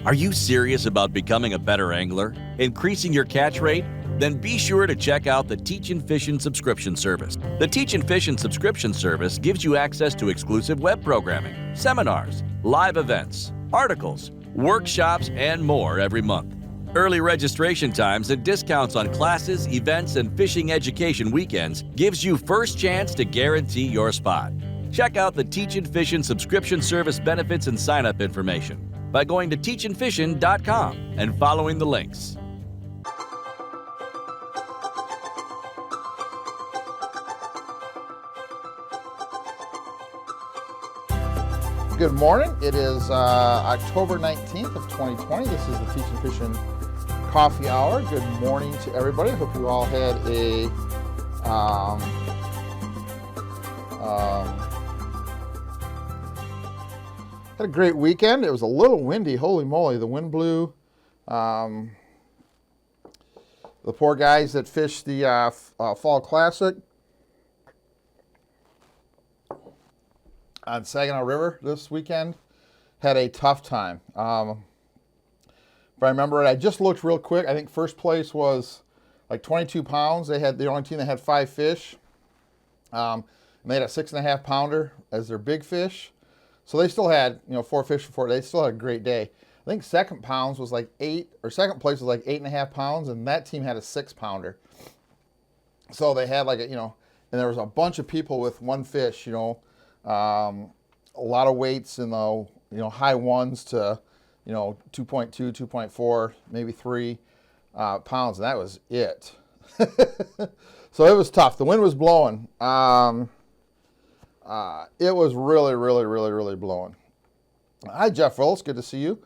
Are you serious about becoming a better angler? Increasing your catch rate? Then be sure to check out the Teachin Fishin subscription service. The Teachin Fishin subscription service gives you access to exclusive web programming, seminars, live events, articles, workshops, and more every month. Early registration times and discounts on classes, events, and fishing education weekends gives you first chance to guarantee your spot. Check out the Teachin Fishin subscription service benefits and sign-up information by going to teachinfishin.com and following the links. Good morning. It is October 19th of 2020. This is the Teachin Fishin Coffee Hour. Good morning to everybody. I hope you all had a great weekend. It was a little windy. Holy moly, the wind blew. The poor guys that fished the Fall Classic on Saginaw River this weekend had a tough time. If I remember it, I just looked real quick. I think first place was like 22 pounds. They had the only team that had 5 fish. And they had a 6.5 pounder as their big fish. So they still had, 4 fish for 4. They still had a great day. I think second place was like 8.5 pounds, and that team had a 6 pounder. So they had and there was a bunch of people with one fish, a lot of weights in the, high ones to, 2.2, 2.4, maybe 3 pounds, and that was it. So it was tough. The wind was blowing. It was really blowing. Hi, Jeff Willis. Good to see you.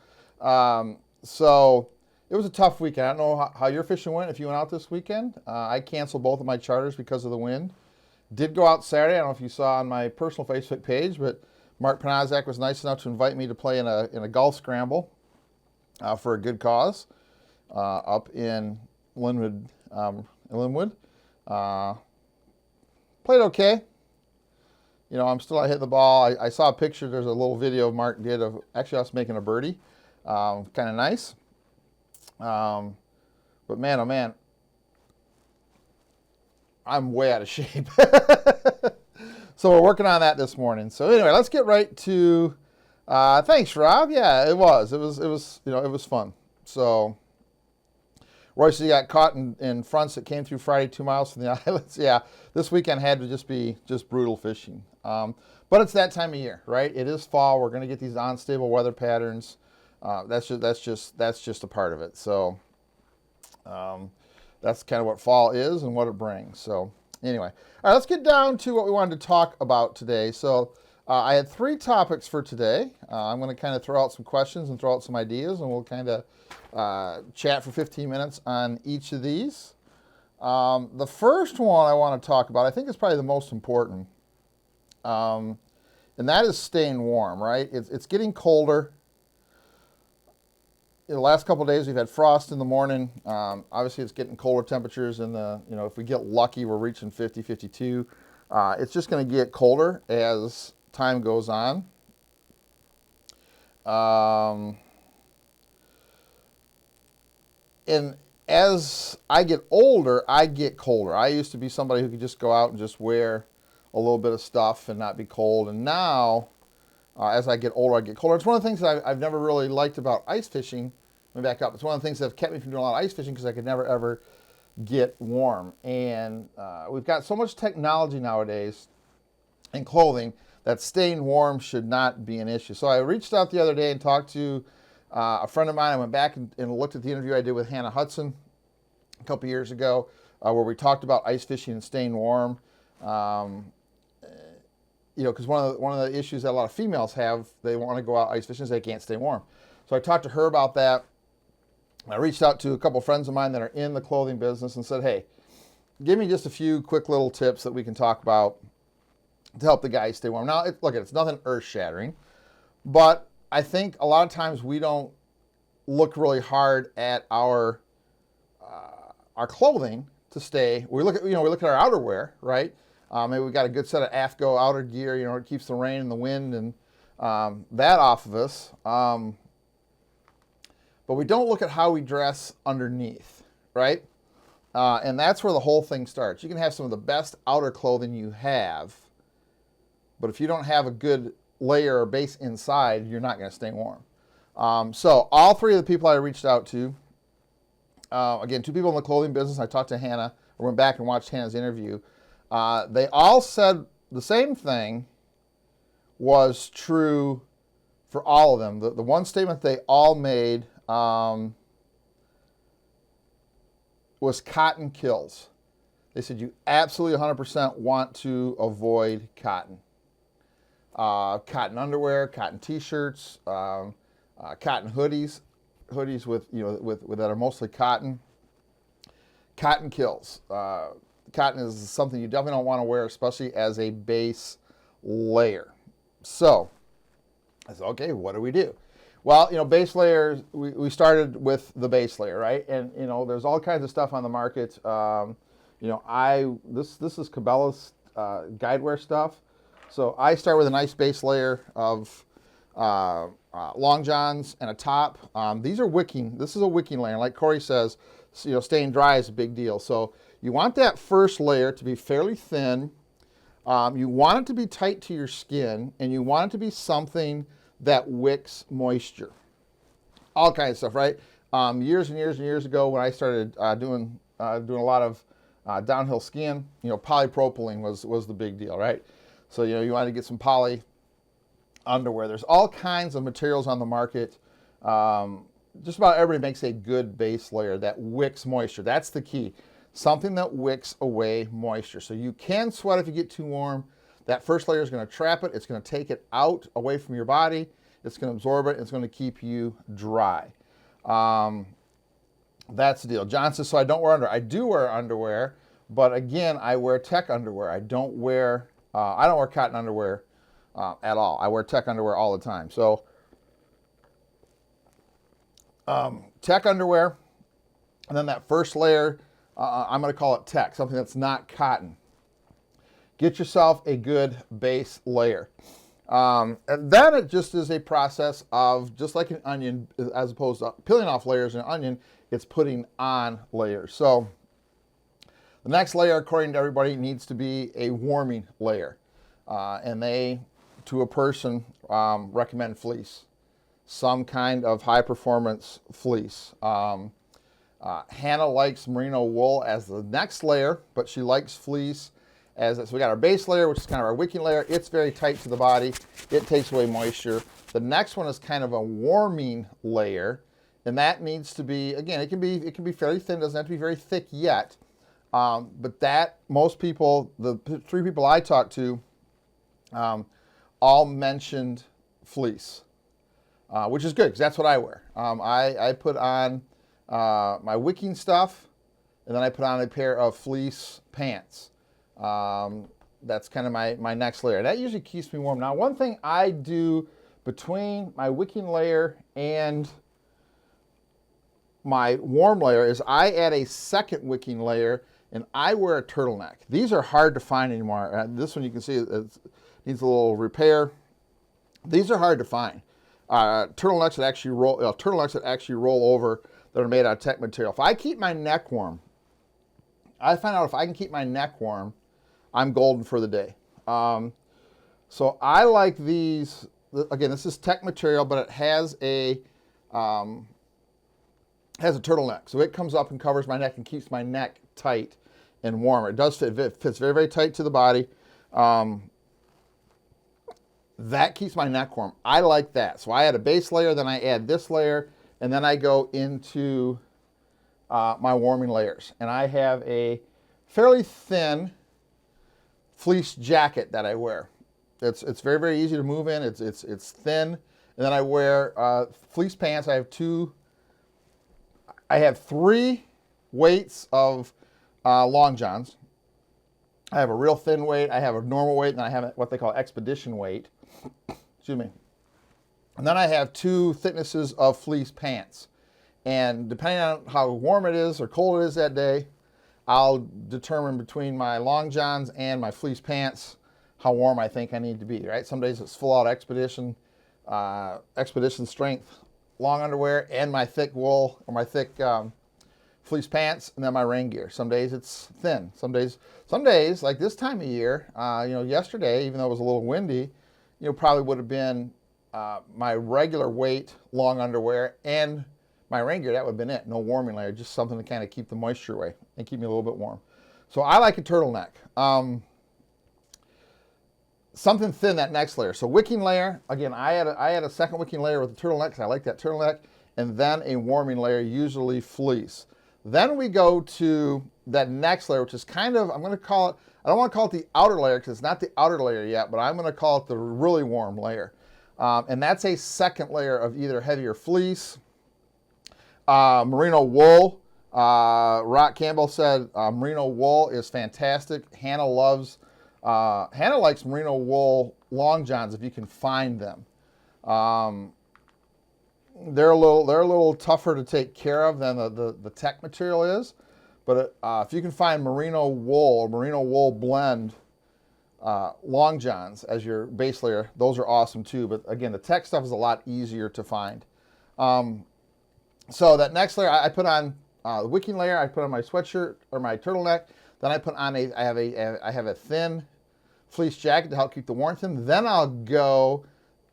So it was a tough weekend. I don't know how your fishing went, if you went out this weekend. I canceled both of my charters because of the wind. Did go out Saturday. I don't know if you saw on my personal Facebook page, but Mark Panazak was nice enough to invite me to play in a golf scramble for a good cause up in Linwood. Played okay. I'm still not hitting the ball. I saw a picture. There's a little video Mark did of actually us making a birdie. Kind of nice. But man, oh man, I'm way out of shape. So we're working on that this morning. So anyway, let's get right to. Thanks, Rob. Yeah, it was fun. So Royce got caught in fronts that came through Friday 2 miles from the islands. Yeah, this weekend had to be brutal fishing. But it's that time of year, right? It is fall. We're going to get these unstable weather patterns. That's just a part of it. So that's kind of what fall is and what it brings. So anyway, all right, let's get down to what we wanted to talk about today. So I had 3 topics for today. I'm going to kind of throw out some questions and throw out some ideas, and we'll kind of chat for 15 minutes on each of these. The first one I want to talk about, I think is probably the most important, and that is staying warm, right? It's getting colder. In the last couple of days, we've had frost in the morning. Obviously, it's getting colder temperatures, and if we get lucky, we're reaching 50, 52. It's just going to get colder as time goes on. And as I get older, I get colder. I used to be somebody who could just go out and just wear a little bit of stuff and not be cold. And now, as I get older, I get colder. It's one of the things that I've never really liked about ice fishing. Let me back up. It's one of the things that have kept me from doing a lot of ice fishing because I could never, ever get warm. And we've got so much technology nowadays in clothing that staying warm should not be an issue. So I reached out the other day and talked to a friend of mine. I went back and looked at the interview I did with Hannah Hudson a couple years ago, where we talked about ice fishing and staying warm. Because one of the issues that a lot of females have, they want to go out ice fishing, is they can't stay warm. So I talked to her about that. I reached out to a couple friends of mine that are in the clothing business and said, hey, give me just a few quick little tips that we can talk about to help the guys stay warm. Now, it's nothing earth-shattering, but I think a lot of times we don't look really hard at our clothing to stay. We look at our outerwear, right? Maybe we got a good set of AFGO outer gear. It keeps the rain and the wind and that off of us. but we don't look at how we dress underneath, right? And that's where the whole thing starts. You can have some of the best outer clothing you have, but if you don't have a good layer or base inside, you're not going to stay warm. So all three of the people I reached out to, again, 2 people in the clothing business, I talked to Hannah, I went back and watched Hannah's interview. They all said the same thing was true for all of them. The one statement they all made was cotton kills. They said you absolutely 100% want to avoid cotton. Cotton underwear, cotton t-shirts, cotton hoodies with that are mostly cotton. Cotton kills. Cotton is something you definitely don't want to wear, especially as a base layer. So I said, okay, what do we do? Well, base layers, we started with the base layer, right? And, there's all kinds of stuff on the market. This is Cabela's guidewear stuff. So I start with a nice base layer of long johns and a top. These are wicking. This is a wicking layer. Like Corey says, staying dry is a big deal. So you want that first layer to be fairly thin. You want it to be tight to your skin, and you want it to be something that wicks moisture. All kinds of stuff, right? Years and years and years ago, when I started doing a lot of downhill skiing, polypropylene was the big deal, right? So you want to get some poly underwear. There's all kinds of materials on the market. Just about everybody makes a good base layer that wicks moisture. That's the key. Something that wicks away moisture. So you can sweat if you get too warm. That first layer is going to trap it. It's going to take it out away from your body. It's going to absorb it. It's going to keep you dry. That's the deal. John says, so I don't wear underwear. I do wear underwear, but again, I wear tech underwear. I don't wear cotton underwear at all. I wear tech underwear all the time. So tech underwear, and then that first layer, I'm going to call it tech, something that's not cotton. Get yourself a good base layer. And then it just is a process of, just like an onion, as opposed to peeling off layers in an onion, it's putting on layers. So the next layer, according to everybody, needs to be a warming layer. And they, to a person, recommend fleece. Some kind of high-performance fleece. Hannah likes merino wool as the next layer, but she likes fleece so we got our base layer, which is kind of our wicking layer. It's very tight to the body. It takes away moisture. The next one is kind of a warming layer, and that needs to be, again, it can be fairly thin. It doesn't have to be very thick yet, but that most people, the 3 people I talked to, all mentioned fleece, which is good because that's what I wear. I put on my wicking stuff, and then I put on a pair of fleece pants. That's kind of my next layer. That usually keeps me warm. Now, one thing I do between my wicking layer and my warm layer is I add a second wicking layer, and I wear a turtleneck. These are hard to find anymore. This one you can see it needs a little repair. These are hard to find. Turtlenecks that actually roll over, that are made out of tech material. If I keep my neck warm, I find out if I can keep my neck warm, I'm golden for the day. So I like these. Again, this is tech material, but it has a turtleneck. So it comes up and covers my neck and keeps my neck tight and warm. It does fit. It fits very, very tight to the body. That keeps my neck warm. I like that. So I add a base layer, then I add this layer, and then I go into my warming layers. And I have a fairly thin fleece jacket that I wear. It's very, very easy to move in. It's thin. And then I wear fleece pants. I have 3 weights of long johns. I have a real thin weight, I have a normal weight, and then I have what they call expedition weight. Excuse me. And then I have 2 thicknesses of fleece pants. And depending on how warm it is or cold it is that day, I'll determine between my long johns and my fleece pants how warm I think I need to be, right? Some days it's full out expedition strength long underwear and my thick wool or my thick fleece pants, and then my rain gear. Some days it's thin. Some days like this time of year, yesterday, even though it was a little windy, probably would have been my regular weight long underwear and my rain gear. That would have been it. No warming layer, just something to kind of keep the moisture away and keep me a little bit warm. So I like a turtleneck. Something thin, that next layer. So wicking layer, again, I had a second wicking layer with a turtleneck because I like that turtleneck, and then a warming layer, usually fleece. Then we go to that next layer, which is kind of, I'm going to call it, I don't want to call it the outer layer because it's not the outer layer yet, but I'm going to call it the really warm layer. And that's a second layer of either heavier fleece, merino wool. Rock Campbell said merino wool is fantastic. Hannah likes merino wool long johns if you can find them. They're a little tougher to take care of than the tech material is, but if you can find merino wool or merino wool blend long johns as your base layer, those are awesome too. But again, the tech stuff is a lot easier to find. So that next layer, I put on the wicking layer. I put on my sweatshirt or my turtleneck. Then I put on I have a thin fleece jacket to help keep the warmth in. Then I'll go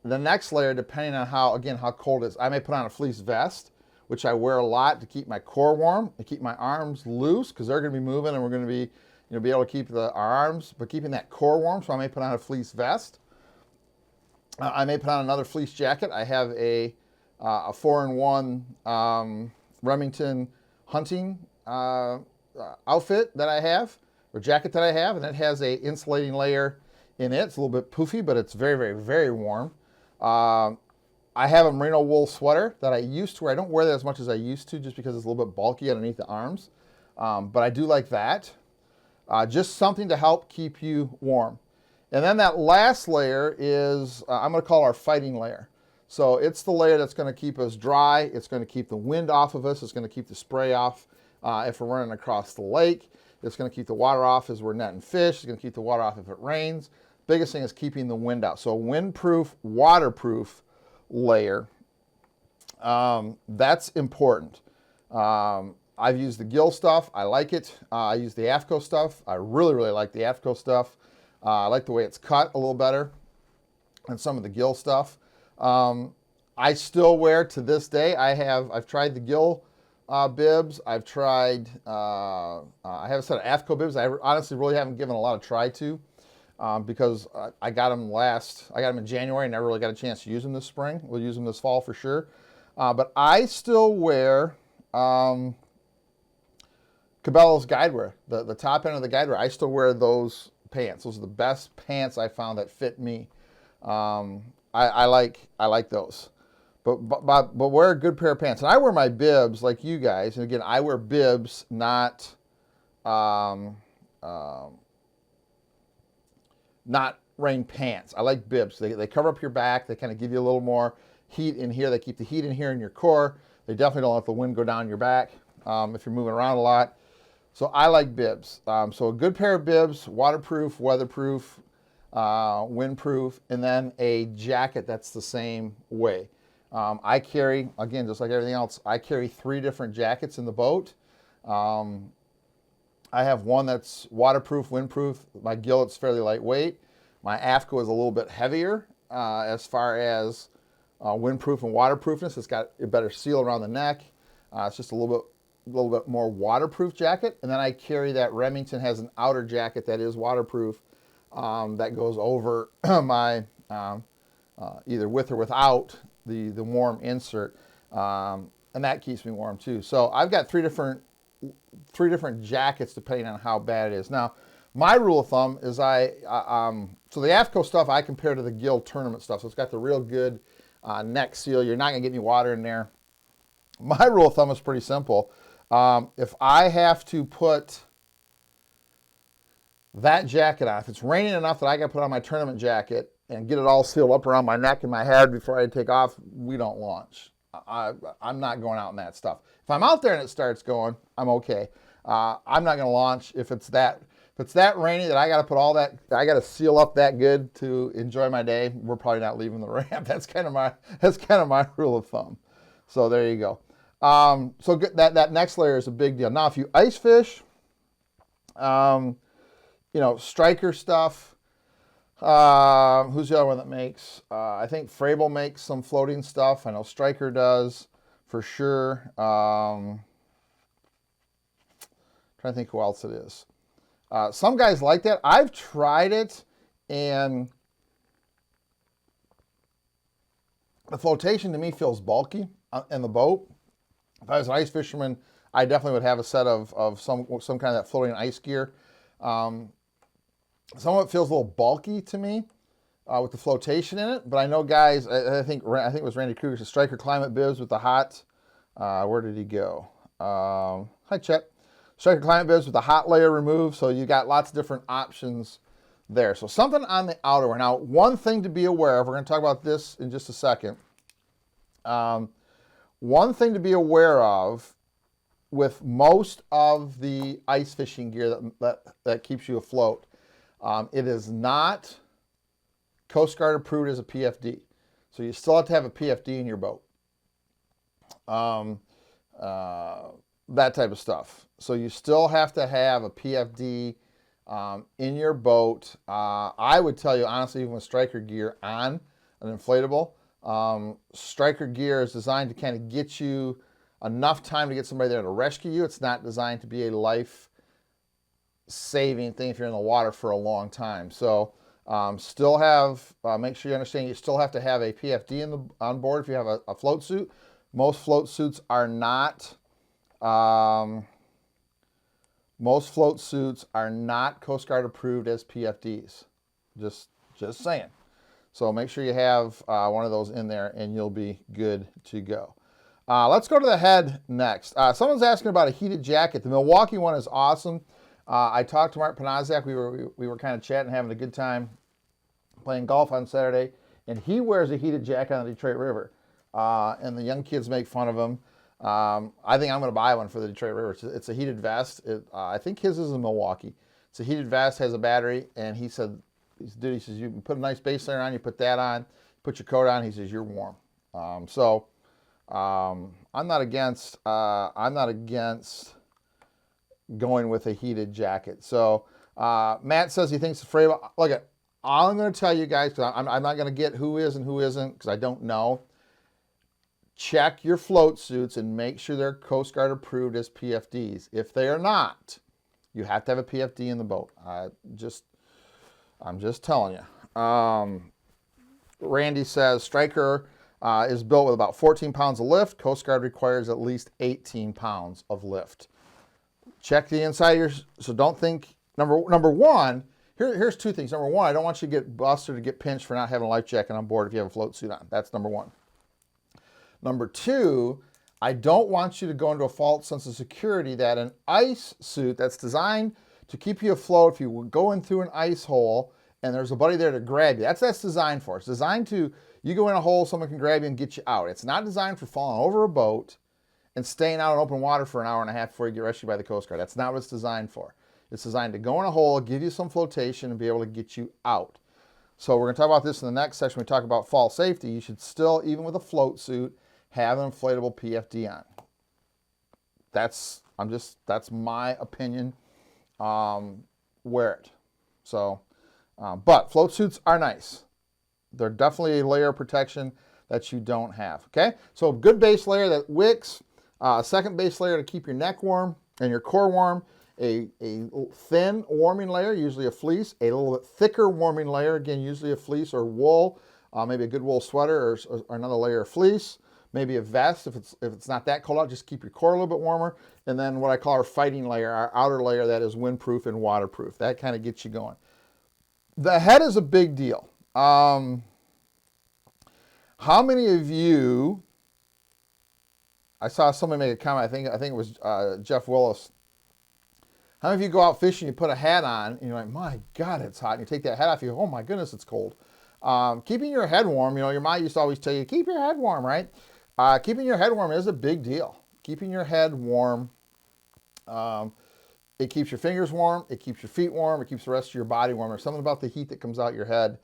the next layer, depending on how cold it is. I may put on a fleece vest, which I wear a lot to keep my core warm, to keep my arms loose, because they're going to be moving and we're going to be, be able to keep our arms, but keeping that core warm. So I may put on a fleece vest. I may put on another fleece jacket. I have a 4-in-1 Remington hunting outfit that I have, or jacket that I have, and it has a insulating layer in it. It's a little bit poofy, but it's very, very, very warm. I have a merino wool sweater that I used to wear. I don't wear that as much as I used to just because it's a little bit bulky underneath the arms, but I do like that. Just something to help keep you warm. And then that last layer is, I'm going to call our fighting layer. So it's the layer that's going to keep us dry. It's going to keep the wind off of us. It's going to keep the spray off if we're running across the lake. It's going to keep the water off as we're netting fish. It's going to keep the water off if it rains. Biggest thing is keeping the wind out. So a windproof, waterproof layer, that's important. I've used the Gill stuff. I like it. I use the AFCO stuff. I really, really like the AFCO stuff. I like the way it's cut a little better than some of the Gill stuff. I still wear to this day. I've tried the Gill bibs. I've tried, I have a set of AFCO bibs I honestly really haven't given a lot of try to because I got them in January and never really got a chance to use them this spring. We'll use them this fall for sure. But I still wear Cabela's guidewear, the top end of the guidewear. I still wear those pants. Those are the best pants I found that fit me. I like those. But wear a good pair of pants. And I wear my bibs like you guys. And again, I wear bibs, not rain pants. I like bibs. They cover up your back. They kind of give you a little more heat in here. They keep the heat in here in your core. They definitely don't let the wind go down your back if you're moving around a lot. So I like bibs. So a good pair of bibs, waterproof, weatherproof, windproof, and then a jacket that's the same way. I carry, again, just like everything else, I carry 3 different jackets in the boat. I have one that's waterproof, windproof. My Gillet's fairly lightweight. My AFCO is a little bit heavier as far as windproof and waterproofness. It's got a better seal around the neck. It's just a little bit more waterproof jacket. And then I carry that Remington has an outer jacket that is waterproof that goes over my either with or without the warm insert, and that keeps me warm too. So I've got three different jackets depending on how bad it is. Now, my rule of thumb is so the AFCO stuff I compare to the Gill tournament stuff. So it's got the real good neck seal. You're not gonna get any water in there. My rule of thumb is pretty simple. If I have to put that jacket on, if it's raining enough that I got to put on my tournament jacket and get it all sealed up around my neck and my head before I take off, we don't launch. I'm not going out in that stuff. If I'm out there and it starts going, I'm okay. I'm not going to launch if it's that rainy that I got to put all that, I got to seal up that good to enjoy my day. We're probably not leaving the ramp. That's kind of my rule of thumb. So there you go. So that next layer is a big deal. Now, if you ice fish, striker stuff. Who's the other one that makes? I think Frable makes some floating stuff. I know Striker does for sure. Trying to think who else it is. Some guys like that. I've tried it, and the flotation to me feels bulky in the boat. If I was an ice fisherman, I definitely would have a set of some kind of that floating ice gear. Some of it feels a little bulky to me with the flotation in it, but I know guys. I think it was Randy Kruger, Striker Climate Bibs with the hot. Where did he go? Hi, Chet. Striker Climate Bibs with the hot layer removed, so you got lots of different options there. So something on the outerwear. Now, one thing to be aware of. We're going to talk about this in just a second. One thing to be aware of with most of the ice fishing gear that keeps you afloat, it is not Coast Guard approved as a PFD. So you still have to have a PFD in your boat. That type of stuff. So you still have to have a PFD in your boat. I would tell you, honestly, even with striker gear on an inflatable, striker gear is designed to kind of get you enough time to get somebody there to rescue you. It's not designed to be a life-saving thing if you're in the water for a long time. So still have, make sure you understand you still have to have a PFD on board if you have a float suit. Most float suits are not, Coast Guard approved as PFDs. Just saying. So make sure you have one of those in there and you'll be good to go. Let's go to the head next. Someone's asking about a heated jacket. The Milwaukee one is awesome. I talked to Mark Panazak. We were kind of chatting, having a good time playing golf on Saturday, and he wears a heated jacket on the Detroit River. And the young kids make fun of him. I think I'm going to buy one for the Detroit River. It's a heated vest. I think his is in Milwaukee. It's a heated vest, has a battery, and he says, you can put a nice base layer on, you put that on, put your coat on, he says, you're warm. I'm not against going with a heated jacket. So Matt says he thinks afraid of, look, all I'm going to tell you guys, because I'm not going to get who is and who isn't, because I don't know. Check your float suits and make sure they're Coast Guard approved as PFDs. If they are not, you have to have a PFD in the boat. I'm just telling you. Randy says Striker is built with about 14 pounds of lift. Coast Guard requires at least 18 pounds of lift. Check the inside of your, so don't think, number one, here's two things. Number one, I don't want you to get busted or get pinched for not having a life jacket on board if you have a float suit on. That's number one. Number two, I don't want you to go into a false sense of security that an ice suit that's designed to keep you afloat, if you go in through an ice hole and there's a buddy there to grab you, that's designed for. It's designed to, you go in a hole, someone can grab you and get you out. It's not designed for falling over a boat and staying out in open water for an hour and a half before you get rescued by the Coast Guard. That's not what it's designed for. It's designed to go in a hole, give you some flotation, and be able to get you out. So we're going to talk about this in the next section. We talk about fall safety. You should still, even with a float suit, have an inflatable PFD on. That's my opinion. Wear it. So, but float suits are nice. They're definitely a layer of protection that you don't have. Okay, so good base layer that wicks. A second base layer to keep your neck warm and your core warm. A thin warming layer, usually a fleece. A little bit thicker warming layer, again, usually a fleece or wool. Maybe a good wool sweater or another layer of fleece. Maybe a vest if it's not that cold out, just keep your core a little bit warmer. And then what I call our fighting layer, our outer layer that is windproof and waterproof. That kind of gets you going. The head is a big deal. How many of you, I saw somebody make a comment, I think it was Jeff Willis. How many of you go out fishing, you put a hat on, and you're like, my God, it's hot. And you take that hat off, you go, oh my goodness, it's cold. Keeping your head warm, your mom used to always tell you, keep your head warm, right? Keeping your head warm is a big deal. Keeping your head warm, it keeps your fingers warm, it keeps your feet warm, it keeps the rest of your body warm. There's something about the heat that comes out your head.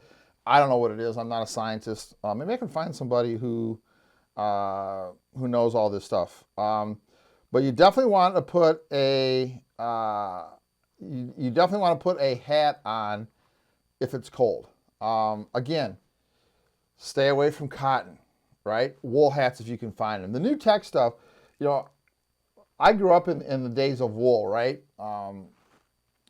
I don't know what it is. I'm not a scientist. Maybe I can find somebody who who knows all this stuff. But you definitely want to put a you definitely want to put a hat on if it's cold. Again, stay away from cotton, right? Wool hats if you can find them. The new tech stuff, you know, I grew up in the days of wool, right?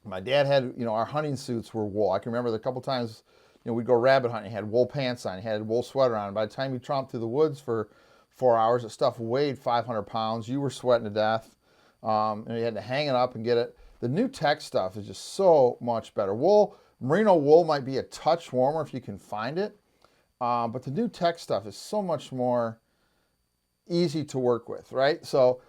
My dad had, you know, our hunting suits were wool. I can remember a couple times, you know, we'd go rabbit hunting. He had wool pants on. He had a wool sweater on. By the time you tromped through the woods for 4 hours, the stuff weighed 500 pounds. You were sweating to death. And you had to hang it up and get it. The new tech stuff is just so much better. Wool, merino wool might be a touch warmer if you can find it. But the new tech stuff is so much more easy to work with, right? So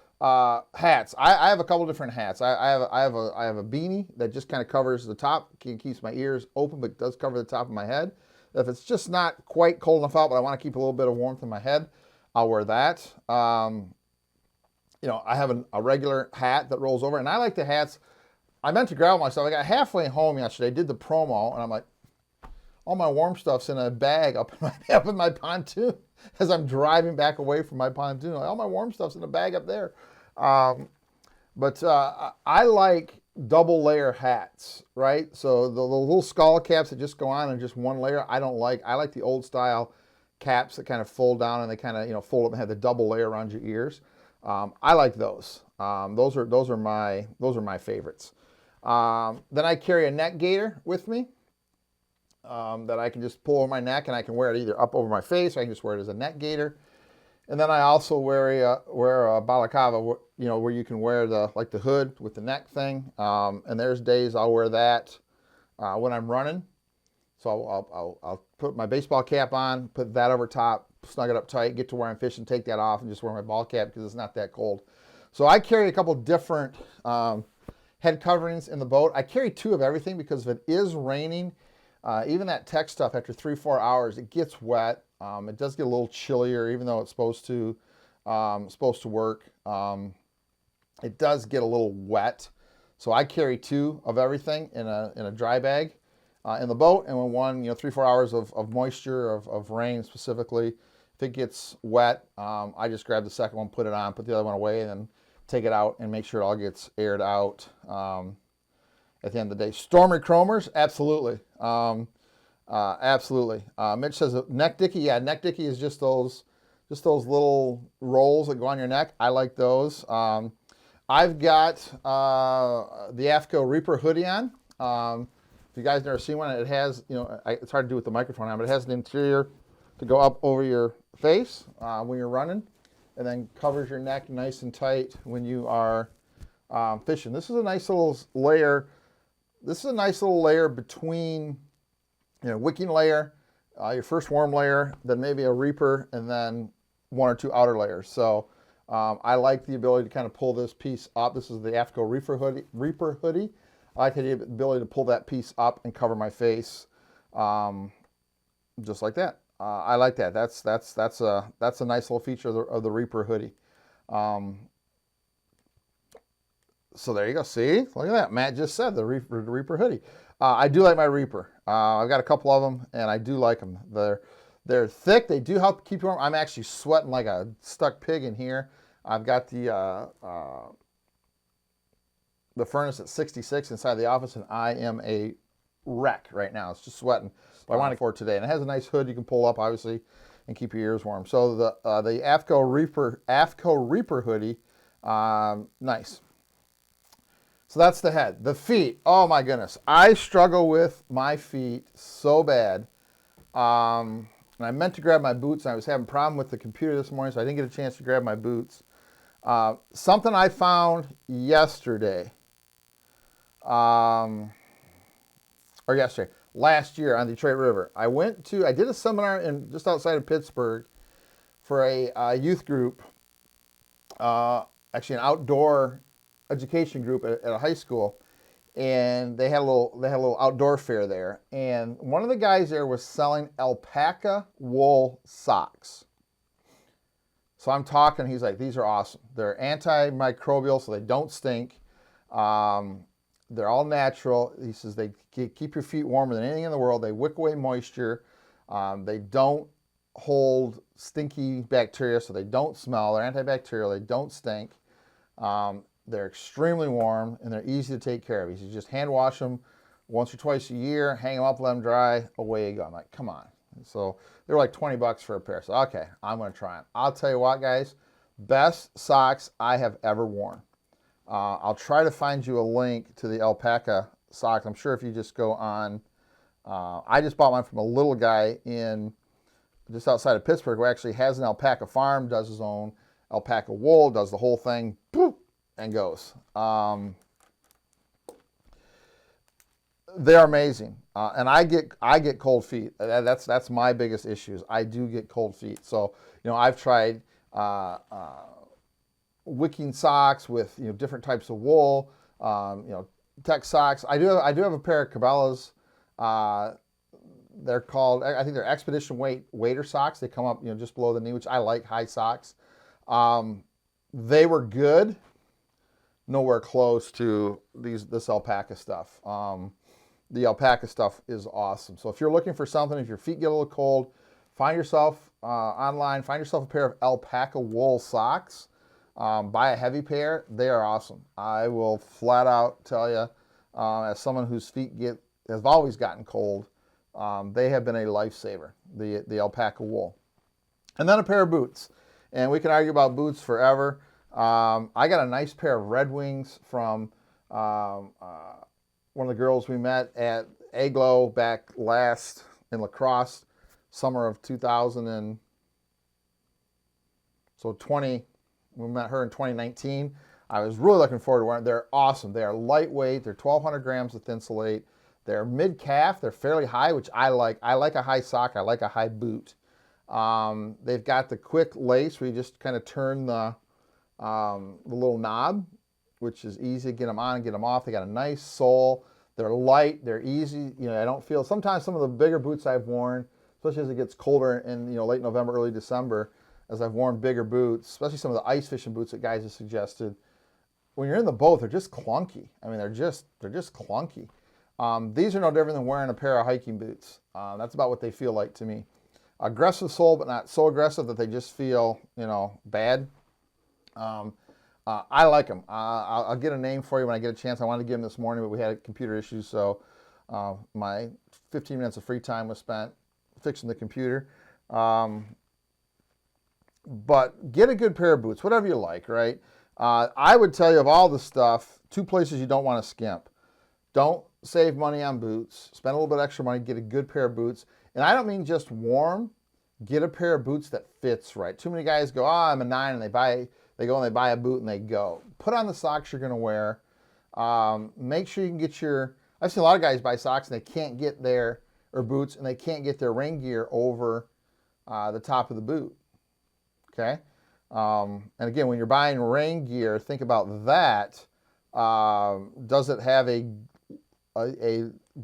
hats. I have a couple different hats. I have a beanie that just kind of covers the top, keeps my ears open, but does cover the top of my head. If it's just not quite cold enough out, but I want to keep a little bit of warmth in my head, I'll wear that. You know, I have a regular hat that rolls over, and I like the hats. I meant to grab myself. I got halfway home yesterday, did the promo, and I'm like, all my warm stuff's in a bag up in my pontoon as I'm driving back away from my pontoon. Like, all my warm stuff's in a bag up there. But I like double layer hats, right? So the little skull caps that just go on in just one layer, I don't like. I like the old style caps that kind of fold down and they kind of, you know, fold up and have the double layer around your ears. I like those. Those are my favorites. Then I carry a neck gaiter with me that I can just pull over my neck, and I can wear it either up over my face, or I can just wear it as a neck gaiter. And then I also wear a balaclava, you know, where you can wear the hood with the neck thing. And there's days I'll wear that when I'm running. So I'll put my baseball cap on, put that over top, snug it up tight, get to where I'm fishing, take that off, and just wear my ball cap because it's not that cold. So I carry a couple different head coverings in the boat. I carry 2 of everything because if it is raining, even that tech stuff after 3-4 hours, it gets wet. It does get a little chillier, even though it's supposed to work. It does get a little wet, so I carry 2 of everything in a dry bag in the boat. And when 3-4 hours of moisture of rain specifically, if it gets wet, I just grab the second one, put it on, put the other one away, and then take it out and make sure it all gets aired out. At the end of the day, stormy chromers, absolutely. Absolutely. Mitch says neck dicky. Yeah, neck dicky is just those little rolls that go on your neck. I like those. I've got the AFCO Reaper hoodie on. If you guys never seen one, it has, you know, it's hard to do with the microphone on, but it has an interior to go up over your face when you're running, and then covers your neck nice and tight when you are fishing. This is a nice little layer. This is a nice little layer between, you know, wicking layer, your first warm layer, then maybe a Reaper, and then 1 or 2 outer layers. So I like the ability to kind of pull this piece up. This is the AFCO Reaper hoodie. I like the ability to pull that piece up and cover my face, just like that. I like that. That's a nice little feature of the Reaper hoodie. So there you go. See, look at that. Matt just said the Reaper hoodie. I do like my Reaper. I've got a couple of them, and I do like them. They're thick. They do help keep you warm. I'm actually sweating like a stuck pig in here. I've got the furnace at 66 inside the office, and I am a wreck right now. It's just sweating. But I want it for today, and it has a nice hood you can pull up, obviously, and keep your ears warm. So the AFCO Reaper hoodie, nice. So that's the head. The feet, oh my goodness. I struggle with my feet so bad. And I meant to grab my boots, and I was having a problem with the computer this morning, so I didn't get a chance to grab my boots. Something I found yesterday, last year on the Detroit River. I did a seminar just outside of Pittsburgh for a youth group, actually an outdoor education group at a high school, and they had a little outdoor fair there, and one of the guys there was selling alpaca wool socks. So I'm talking, he's like, these are awesome. They're antimicrobial, so they don't stink. They're all natural. He says they keep your feet warmer than anything in the world. They wick away moisture. They don't hold stinky bacteria, so they don't smell. They're antibacterial. They don't stink. They're extremely warm, and they're easy to take care of. You just hand wash them once or twice a year, hang them up, let them dry, away you go. I'm like, come on. So they're like 20 bucks for a pair. So, okay, I'm going to try them. I'll tell you what, guys, best socks I have ever worn. I'll try to find you a link to the alpaca socks. I'm sure if you just go on, I just bought mine from a little guy in just outside of Pittsburgh who actually has an alpaca farm, does his own alpaca wool, does the whole thing, boop, and goes. They're amazing, and I get cold feet. That's my biggest issue. I do get cold feet. So I've tried wicking socks with different types of wool. Tech socks. I do have a pair of Cabela's. They're called, I think they're Expedition Wader socks. They come up just below the knee, which I like, high socks. They were good. Nowhere close to this alpaca stuff. The alpaca stuff is awesome. So if you're looking for something, if your feet get a little cold, find yourself online, find yourself a pair of alpaca wool socks. Buy a heavy pair. They are awesome. I will flat out tell you, as someone whose feet have always gotten cold, they have been a lifesaver, the alpaca wool. And then a pair of boots. And we can argue about boots forever. I got a nice pair of Red Wings from one of the girls we met at Aglo back last in La Crosse, summer of 2020. We met her in 2019. I was really looking forward to wearing them. They're awesome. They are lightweight. They're 1,200 grams of thinsulate. They're mid-calf. They're fairly high, which I like. I like a high sock. I like a high boot. They've got the quick lace where you just kind of turn the little knob, which is easy to get them on and get them off. They got a nice sole. They're light. They're easy. I don't feel, sometimes some of the bigger boots I've worn, especially as it gets colder in late November, early December, as I've worn bigger boots, especially some of the ice fishing boots that guys have suggested, when you're in the boat, they're just clunky. I mean, they're just clunky. These are no different than wearing a pair of hiking boots. That's about what they feel like to me. Aggressive sole, but not so aggressive that they just feel, bad. I like them. I'll get a name for you when I get a chance. I wanted to give them this morning, but we had computer issues, so my 15 minutes of free time was spent fixing the computer. But get a good pair of boots, whatever you like, right? I would tell you of all the stuff, 2 places you don't want to skimp. Don't save money on boots. Spend a little bit extra money, get a good pair of boots. And I don't mean just warm. Get a pair of boots that fits right. Too many guys go, I'm a 9, and they go and they buy a boot and they go. Put on the socks you're going to wear. Make sure you can get I've seen a lot of guys buy socks and they can't get or boots, and they can't get their rain gear over the top of the boot. Okay? And again, when you're buying rain gear, think about that. Does it have a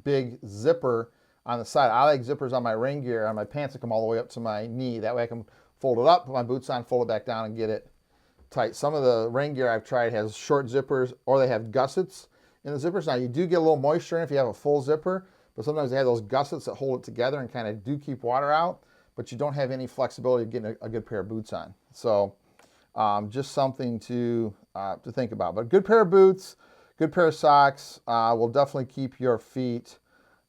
big zipper on the side? I like zippers on my rain gear, on my pants that come all the way up to my knee. That way I can fold it up, put my boots on, fold it back down, and get it tight. Some of the rain gear I've tried has short zippers, or they have gussets in the zippers. Now, you do get a little moisture in if you have a full zipper, but sometimes they have those gussets that hold it together and kind of do keep water out, but you don't have any flexibility of getting a good pair of boots on. So just something to think about. But a good pair of boots, good pair of socks will definitely keep your feet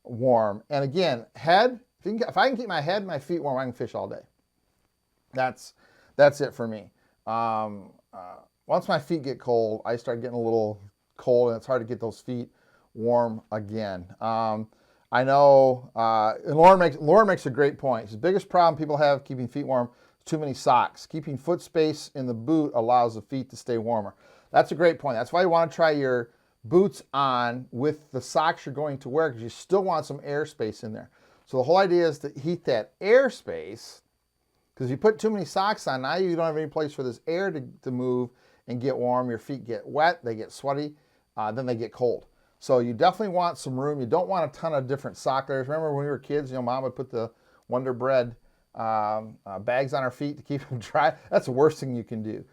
warm. And again, if I can keep my head and my feet warm, I can fish all day. That's it for me. Once my feet get cold, I start getting a little cold, and it's hard to get those feet warm again. I know, and Lauren makes a great point. The biggest problem people have keeping feet warm is too many socks. Keeping foot space in the boot allows the feet to stay warmer. That's a great point. That's why you want to try your boots on with the socks you're going to wear, because you still want some air space in there. So the whole idea is to heat that air space, because if you put too many socks on, now you don't have any place for this air to move and get warm. Your feet get wet, they get sweaty, then they get cold. So you definitely want some room. You don't want a ton of different sock layers. Remember when we were kids, Mom would put the Wonder Bread bags on our feet to keep them dry. That's the worst thing you can do.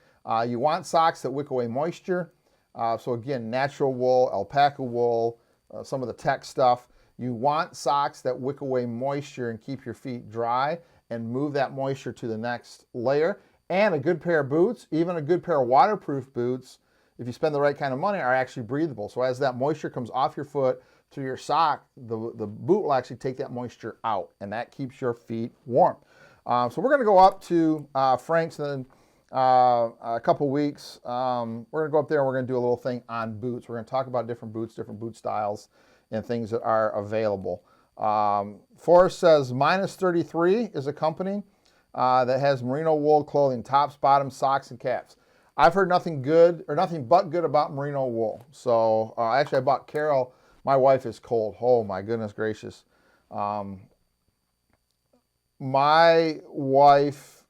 You want socks that wick away moisture. So again, natural wool, alpaca wool, some of the tech stuff. You want socks that wick away moisture and keep your feet dry. and move that moisture to the next layer. And a good pair of boots, even a good pair of waterproof boots, if you spend the right kind of money, are actually breathable. So as that moisture comes off your foot through your sock, the boot will actually take that moisture out, and that keeps your feet warm. So we're going to go up to Frank's in a couple weeks. We're going to go up there and we're going to do a little thing on boots. We're going to talk about different boots, different boot styles, and things that are available. Forrest says minus 33 is a company that has merino wool clothing, tops, bottoms, socks, and caps. I've heard nothing good or nothing but good about merino wool. So actually I bought Carol. My wife is cold. Oh my goodness gracious. My wife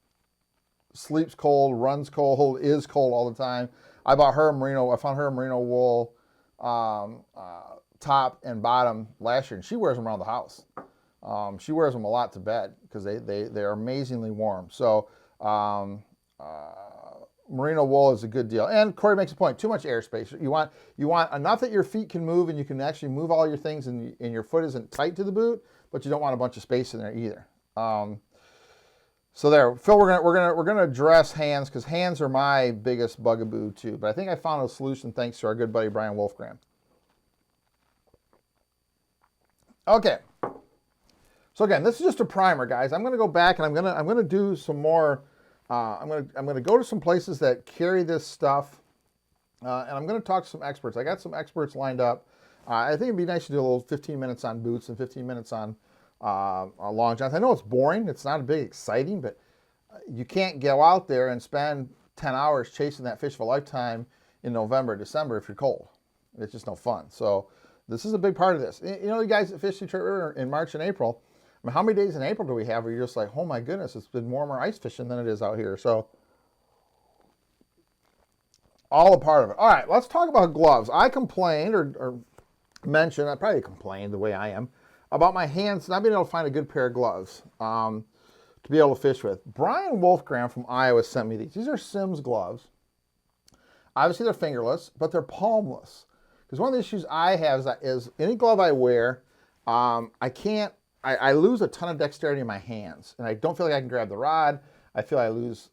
sleeps cold, runs cold, is cold all the time. I bought her I found her a merino wool top and bottom last year, and she wears them around the house. She wears them a lot to bed because they're amazingly warm. So merino wool is a good deal. And Corey makes a point, too much airspace. You want enough that your feet can move and you can actually move all your things and your foot isn't tight to the boot, but you don't want a bunch of space in there either. So there, Phil, we're gonna address hands because hands are my biggest bugaboo too. But I think I found a solution thanks to our good buddy Brian Wolfgram. Okay. So again, this is just a primer, guys. I'm gonna go back and I'm gonna do some more. I'm gonna go to some places that carry this stuff, and I'm gonna talk to some experts. I got some experts lined up. I think it'd be nice to do a little 15 minutes on boots and 15 minutes on long johns. I know it's boring. It's not a big exciting, but you can't go out there and spend 10 hours chasing that fish of a lifetime in November, December if you're cold. It's just no fun. So this is a big part of this. You know, you guys that fish Detroit River in March and April. I mean, how many days in April do we have where you're just like, oh my goodness, it's been warmer ice fishing than it is out here. So all a part of it. All right, let's talk about gloves. I complained or mentioned, I probably complained the way I am, about my hands not being able to find a good pair of gloves to be able to fish with. Brian Wolfgram from Iowa sent me these. These are Simms gloves. Obviously they're fingerless, but they're palmless. Because one of the issues I have is any glove I wear, I lose a ton of dexterity in my hands, and I don't feel like I can grab the rod. I feel I lose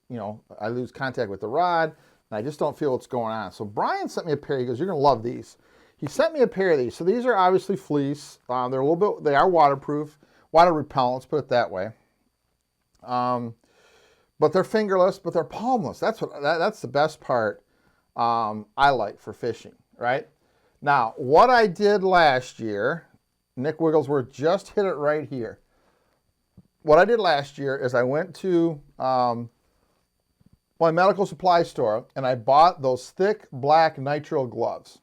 contact with the rod, and I just don't feel what's going on. So Brian sent me a pair. He goes, "You're gonna love these." He sent me a pair of these. So these are obviously fleece. They are waterproof, water repellent. Let's put it that way. But they're fingerless, but they're palmless. That's the best part. I like for fishing, right? Now, what I did last year. Nick Wigglesworth just hit it right here. What I did last year is I went to my medical supply store and I bought those thick black nitrile gloves.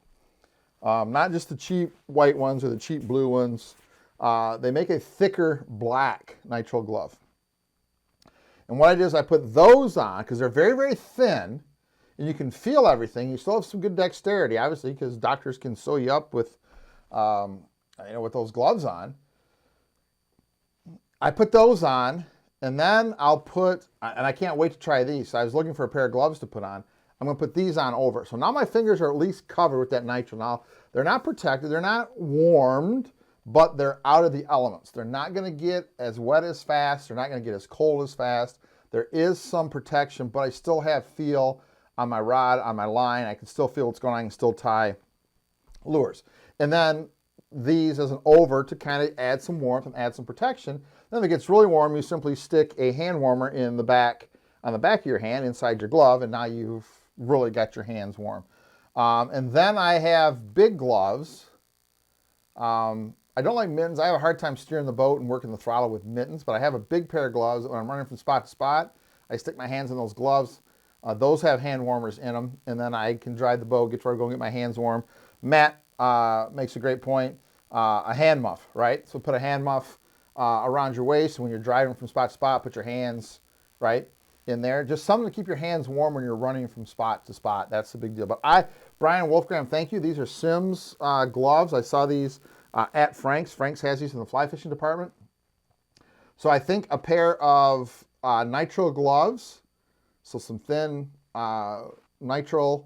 Not just the cheap white ones or the cheap blue ones. They make a thicker black nitrile glove. And what I did is I put those on because they're very, very thin and you can feel everything. You still have some good dexterity, obviously, because doctors can sew you up with with those gloves on. I put those on, and then I'll put, and I can't wait to try these. So I was looking for a pair of gloves to put on. I'm going to put these on over. So now my fingers are at least covered with that nitrile. Now, they're not protected. They're not warmed, but they're out of the elements. They're not going to get as wet as fast. They're not going to get as cold as fast. There is some protection, but I still have feel on my rod, on my line. I can still feel what's going on. I can still tie lures. And then these as an over to kind of add some warmth and add some protection. Then if it gets really warm, you simply stick a hand warmer in the back, on the back of your hand inside your glove, and now you've really got your hands warm. And then I have big gloves. I don't like mittens. I have a hard time steering the boat and working the throttle with mittens, but I have a big pair of gloves. When I'm running from spot to spot, I stick my hands in those gloves. Those have hand warmers in them, and then I can drive the boat, get to where I go and get my hands warm. Matt makes a great point. A hand muff, right? So put a hand muff around your waist, and when you're driving from spot to spot, put your hands right in there. Just something to keep your hands warm when you're running from spot to spot. That's the big deal. But Brian Wolfgram, thank you. These are Simms gloves. I saw these at Frank's. Frank's has these in the fly fishing department. So I think a pair of nitrile gloves, so some thin nitrile,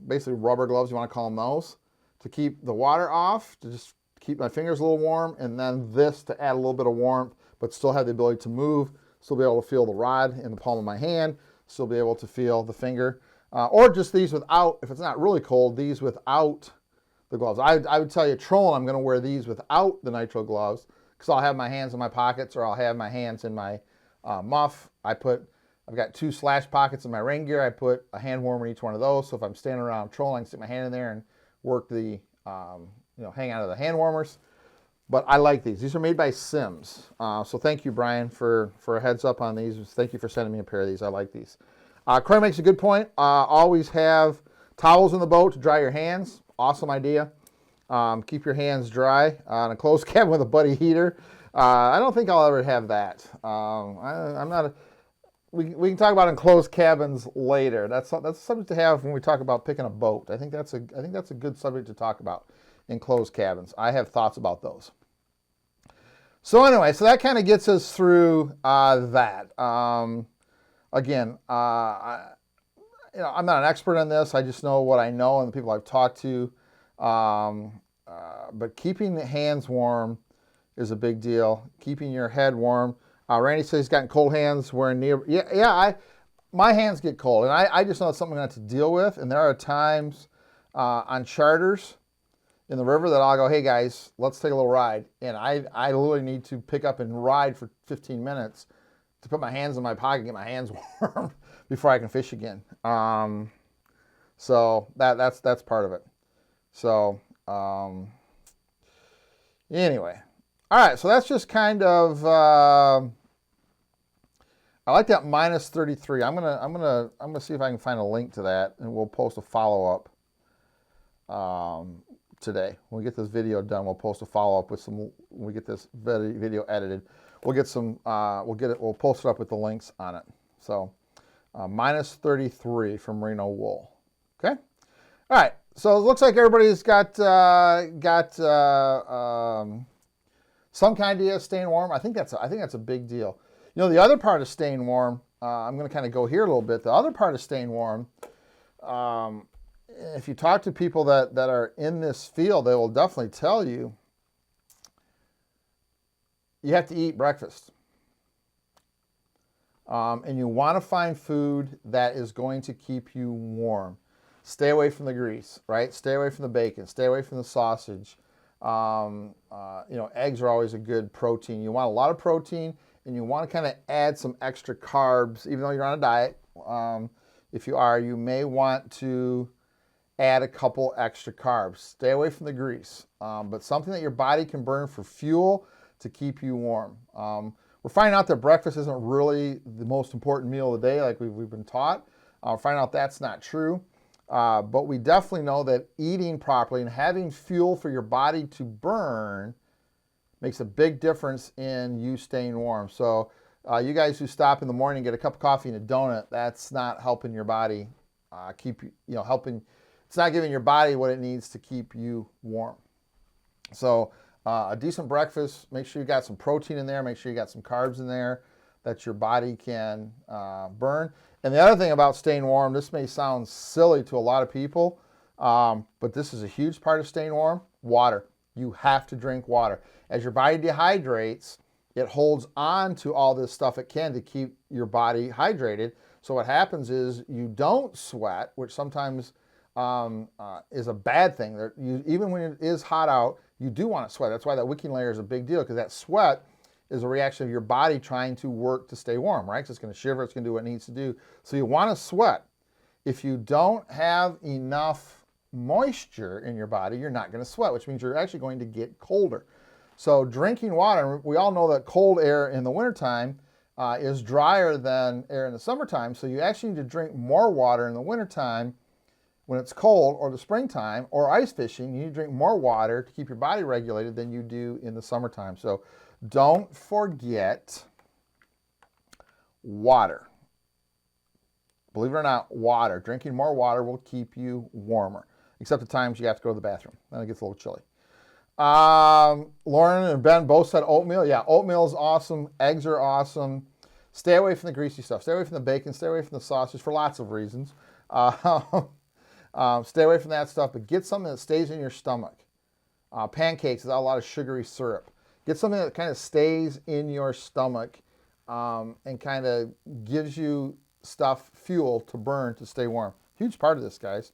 basically rubber gloves, you want to call them those, to keep the water off, to just keep my fingers a little warm, and then this to add a little bit of warmth, but still have the ability to move Still be able to feel the rod in the palm of my hand. Still be able to feel the finger. Or just these without, if it's not really cold, these without the gloves. I would tell you, trolling, I'm going to wear these without the nitro gloves because I'll have my hands in my pockets or I'll have my hands in my muff. I've got 2 slash pockets in my rain gear. I put a hand warmer in each one of those. So if I'm standing around trolling, I can stick my hand in there and work the, hang out of the hand warmers. But I like these. These are made by Sims. So thank you, Brian, for a heads up on these. Thank you for sending me a pair of these. I like these. Croy makes a good point. Always have towels in the boat to dry your hands. Awesome idea. Keep your hands dry on a closed cabin with a buddy heater. I don't think I'll ever have that. I'm not. We can talk about enclosed cabins later. That's a subject to have when we talk about picking a boat. I think that's a good subject to talk about. Enclosed cabins. I have thoughts about those. So anyway, so that kind of gets us through that. Again, I'm not an expert on this. I just know what I know and the people I've talked to. But keeping the hands warm is a big deal. Keeping your head warm. Randy says he's gotten cold hands wearing knee. My hands get cold, and I just know it's something I have to deal with. And there are times on charters in the river that I'll go, hey guys, let's take a little ride. And I literally need to pick up and ride for 15 minutes to put my hands in my pocket, get my hands warm before I can fish again. So that's part of it. So anyway, all right. So that's just kind of. I like that minus 33. I'm gonna see if I can find a link to that, and we'll post a follow up today. When we get this video done, we'll post a follow up with some. When we get this video edited, we'll get some. We'll post it up with the links on it. So minus 33 from Merino wool. Okay. All right. So it looks like everybody's got some kind of idea of staying warm. I think that's a big deal. You know, the other part of staying warm, I'm going to kind of go here a little bit. The other part of staying warm, if you talk to people that are in this field, they will definitely tell you, you have to eat breakfast. And you want to find food that is going to keep you warm. Stay away from the grease, right? Stay away from the bacon. Stay away from the sausage. Eggs are always a good protein. You want a lot of protein. And you want to kind of add some extra carbs, even though you're on a diet. If you are, you may want to add a couple extra carbs. Stay away from the grease, but something that your body can burn for fuel to keep you warm. We're finding out that breakfast isn't really the most important meal of the day like we've been taught. We're finding out that's not true. But we definitely know that eating properly and having fuel for your body to burn makes a big difference in you staying warm. So you guys who stop in the morning and get a cup of coffee and a donut, that's not helping your body it's not giving your body what it needs to keep you warm. So a decent breakfast, make sure you got some protein in there, make sure you got some carbs in there that your body can burn. And the other thing about staying warm, this may sound silly to a lot of people, but this is a huge part of staying warm, water. You have to drink water. As your body dehydrates, it holds on to all this stuff it can to keep your body hydrated. So what happens is you don't sweat, which sometimes is a bad thing. Even when it is hot out, you do want to sweat. That's why that wicking layer is a big deal, because that sweat is a reaction of your body trying to work to stay warm, right? So it's going to shiver, it's going to do what it needs to do. So you want to sweat. If you don't have enough moisture in your body, you're not going to sweat, which means you're actually going to get colder. So drinking water, we all know that cold air in the wintertime is drier than air in the summertime. So you actually need to drink more water in the wintertime when it's cold, or the springtime, or ice fishing. You need to drink more water to keep your body regulated than you do in the summertime. So don't forget water. Believe it or not, water. Drinking more water will keep you warmer, except at times you have to go to the bathroom. Then it gets a little chilly. Lauren and Ben both said oatmeal. Yeah, oatmeal is awesome. Eggs are awesome. Stay away from the greasy stuff. Stay away from the bacon. Stay away from the sausage for lots of reasons. Stay away from that stuff, but get something that stays in your stomach. Pancakes without a lot of sugary syrup. Get something that kind of stays in your stomach and kind of gives you fuel to burn to stay warm. Huge part of this, guys,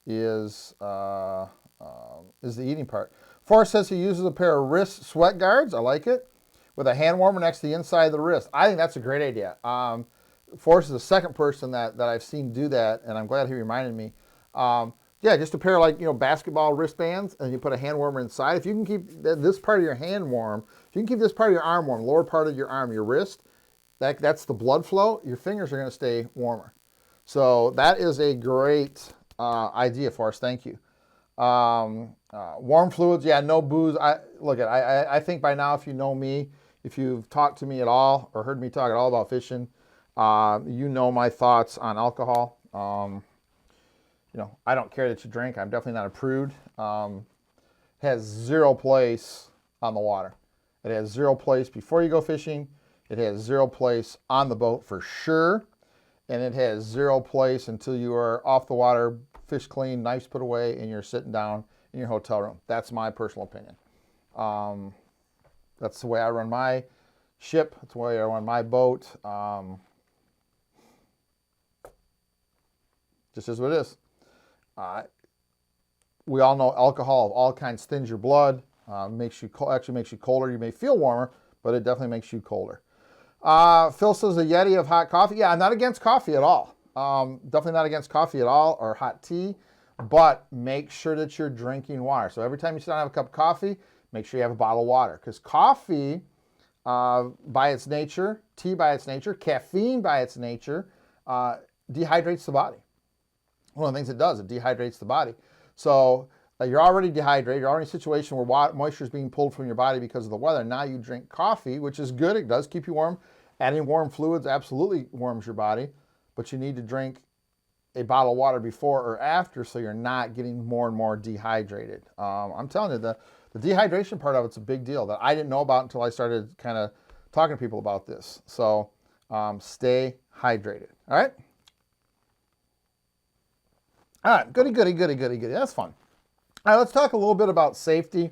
is the eating part. Forrest says he uses a pair of wrist sweat guards. I like it. With a hand warmer next to the inside of the wrist. I think that's a great idea. Forrest is the second person that I've seen do that, and I'm glad he reminded me. Yeah, just a pair of, like, basketball wristbands, and you put a hand warmer inside. If you can keep this part of your hand warm, if you can keep this part of your arm warm, lower part of your arm, your wrist, that's the blood flow, your fingers are going to stay warmer. So that is a great idea, Forrest. Thank you. Warm fluids, yeah, no booze. I think by now, if you know me, if you've talked to me at all or heard me talk at all about fishing, you know my thoughts on alcohol. I don't care that you drink. I'm definitely not a prude. Has zero place on the water. It has zero place before you go fishing. It has zero place on the boat for sure. And it has zero place until you are off the water, fish clean, knives put away, and you're sitting down in your hotel room. That's my personal opinion. That's the way I run my ship. That's the way I run my boat. Just is what it is. We all know alcohol of all kinds thins your blood. Actually makes you colder. You may feel warmer, but it definitely makes you colder. Phil says a Yeti of hot coffee. Yeah, I'm not against coffee at all. Definitely not against coffee at all, or hot tea, but make sure that you're drinking water. So every time you sit down and have a cup of coffee, make sure you have a bottle of water, because coffee, by its nature, tea by its nature, caffeine by its nature, dehydrates the body. One of the things it does, it dehydrates the body. So you're already dehydrated. You're already in a situation where moisture is being pulled from your body because of the weather. Now you drink coffee, which is good. It does keep you warm. Adding warm fluids absolutely warms your body, but you need to drink a bottle of water before or after so you're not getting more and more dehydrated. I'm telling you, the dehydration part of it's a big deal that I didn't know about until I started kind of talking to people about this. So stay hydrated. All right? All right, goody. That's fun. All right, let's talk a little bit about safety.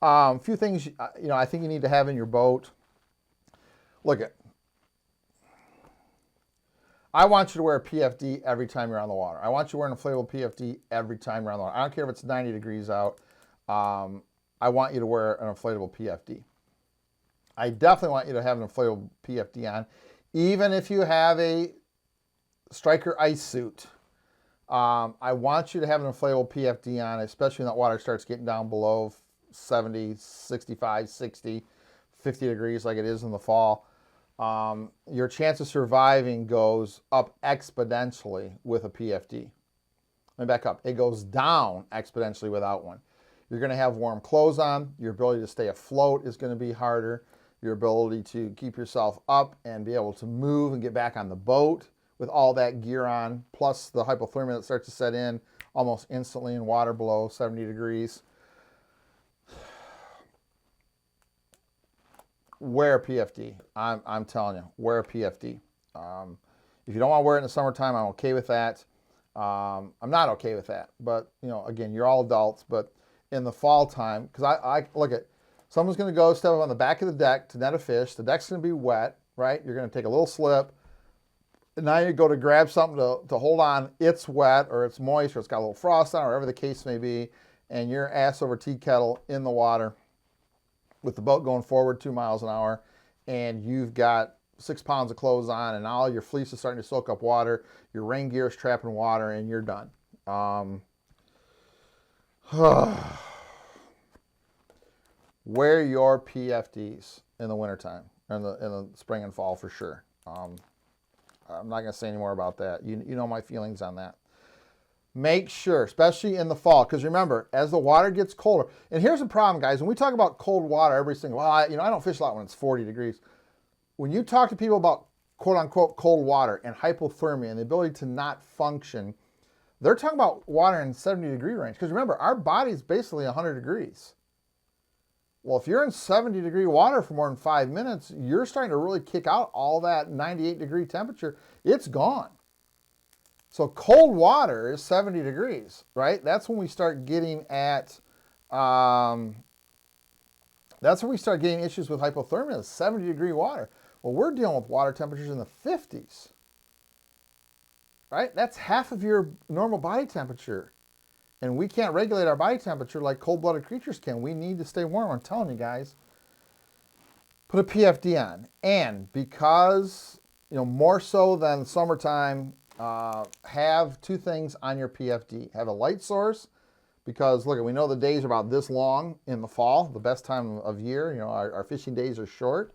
A few things, I think you need to have in your boat. I want you to wear a PFD every time you're on the water. I want you to wear an inflatable PFD every time you're on the water. I don't care if it's 90 degrees out. I want you to wear an inflatable PFD. I definitely want you to have an inflatable PFD on, even if you have a Striker ice suit. I want you to have an inflatable PFD on, especially when that water starts getting down below 70, 65, 60, 50 degrees like it is in the fall. Your chance of surviving goes up exponentially with a PFD. Let me back up. It goes down exponentially without one. You're going to have warm clothes on. Your ability to stay afloat is going to be harder. Your ability to keep yourself up and be able to move and get back on the boat with all that gear on, plus the hypothermia that starts to set in almost instantly in water below 70 degrees. Wear a PFD. I'm telling you, wear a PFD. If you don't want to wear it in the summertime, I'm okay with that. I'm not okay with that. But, again, you're all adults. But in the fall time, because I look at, someone's going to go step up on the back of the deck to net a fish. The deck's going to be wet, right? You're going to take a little slip. And now you go to grab something to hold on. It's wet or it's moist or it's got a little frost on it, or whatever the case may be. And you're ass over tea kettle in the water with the boat going forward 2 miles an hour. And you've got 6 pounds of clothes on, and all your fleece is starting to soak up water. Your rain gear is trapping water, and you're done. Wear your PFDs in the wintertime, in the spring and fall for sure. I'm not going to say any more about that. You know my feelings on that. Make sure, especially in the fall, because remember, as the water gets colder, and here's the problem, guys. When we talk about cold water every single, I don't fish a lot when it's 40 degrees. When you talk to people about quote-unquote cold water and hypothermia and the ability to not function, they're talking about water in 70-degree range. Because remember, our body's basically 100 degrees. Well, if you're in 70-degree water for more than 5 minutes, you're starting to really kick out all that 98-degree temperature. It's gone. So cold water is 70 degrees, right? That's when we start getting at, that's when we start getting issues with hypothermia, 70-degree water. Well, we're dealing with water temperatures in the 50s, right? That's half of your normal body temperature. And we can't regulate our body temperature like cold-blooded creatures can. We need to stay warm. I'm telling you guys, put a PFD on. And because, more so than summertime, have two things on your PFD. Have a light source, because look, we know the days are about this long in the fall, the best time of year. Our fishing days are short.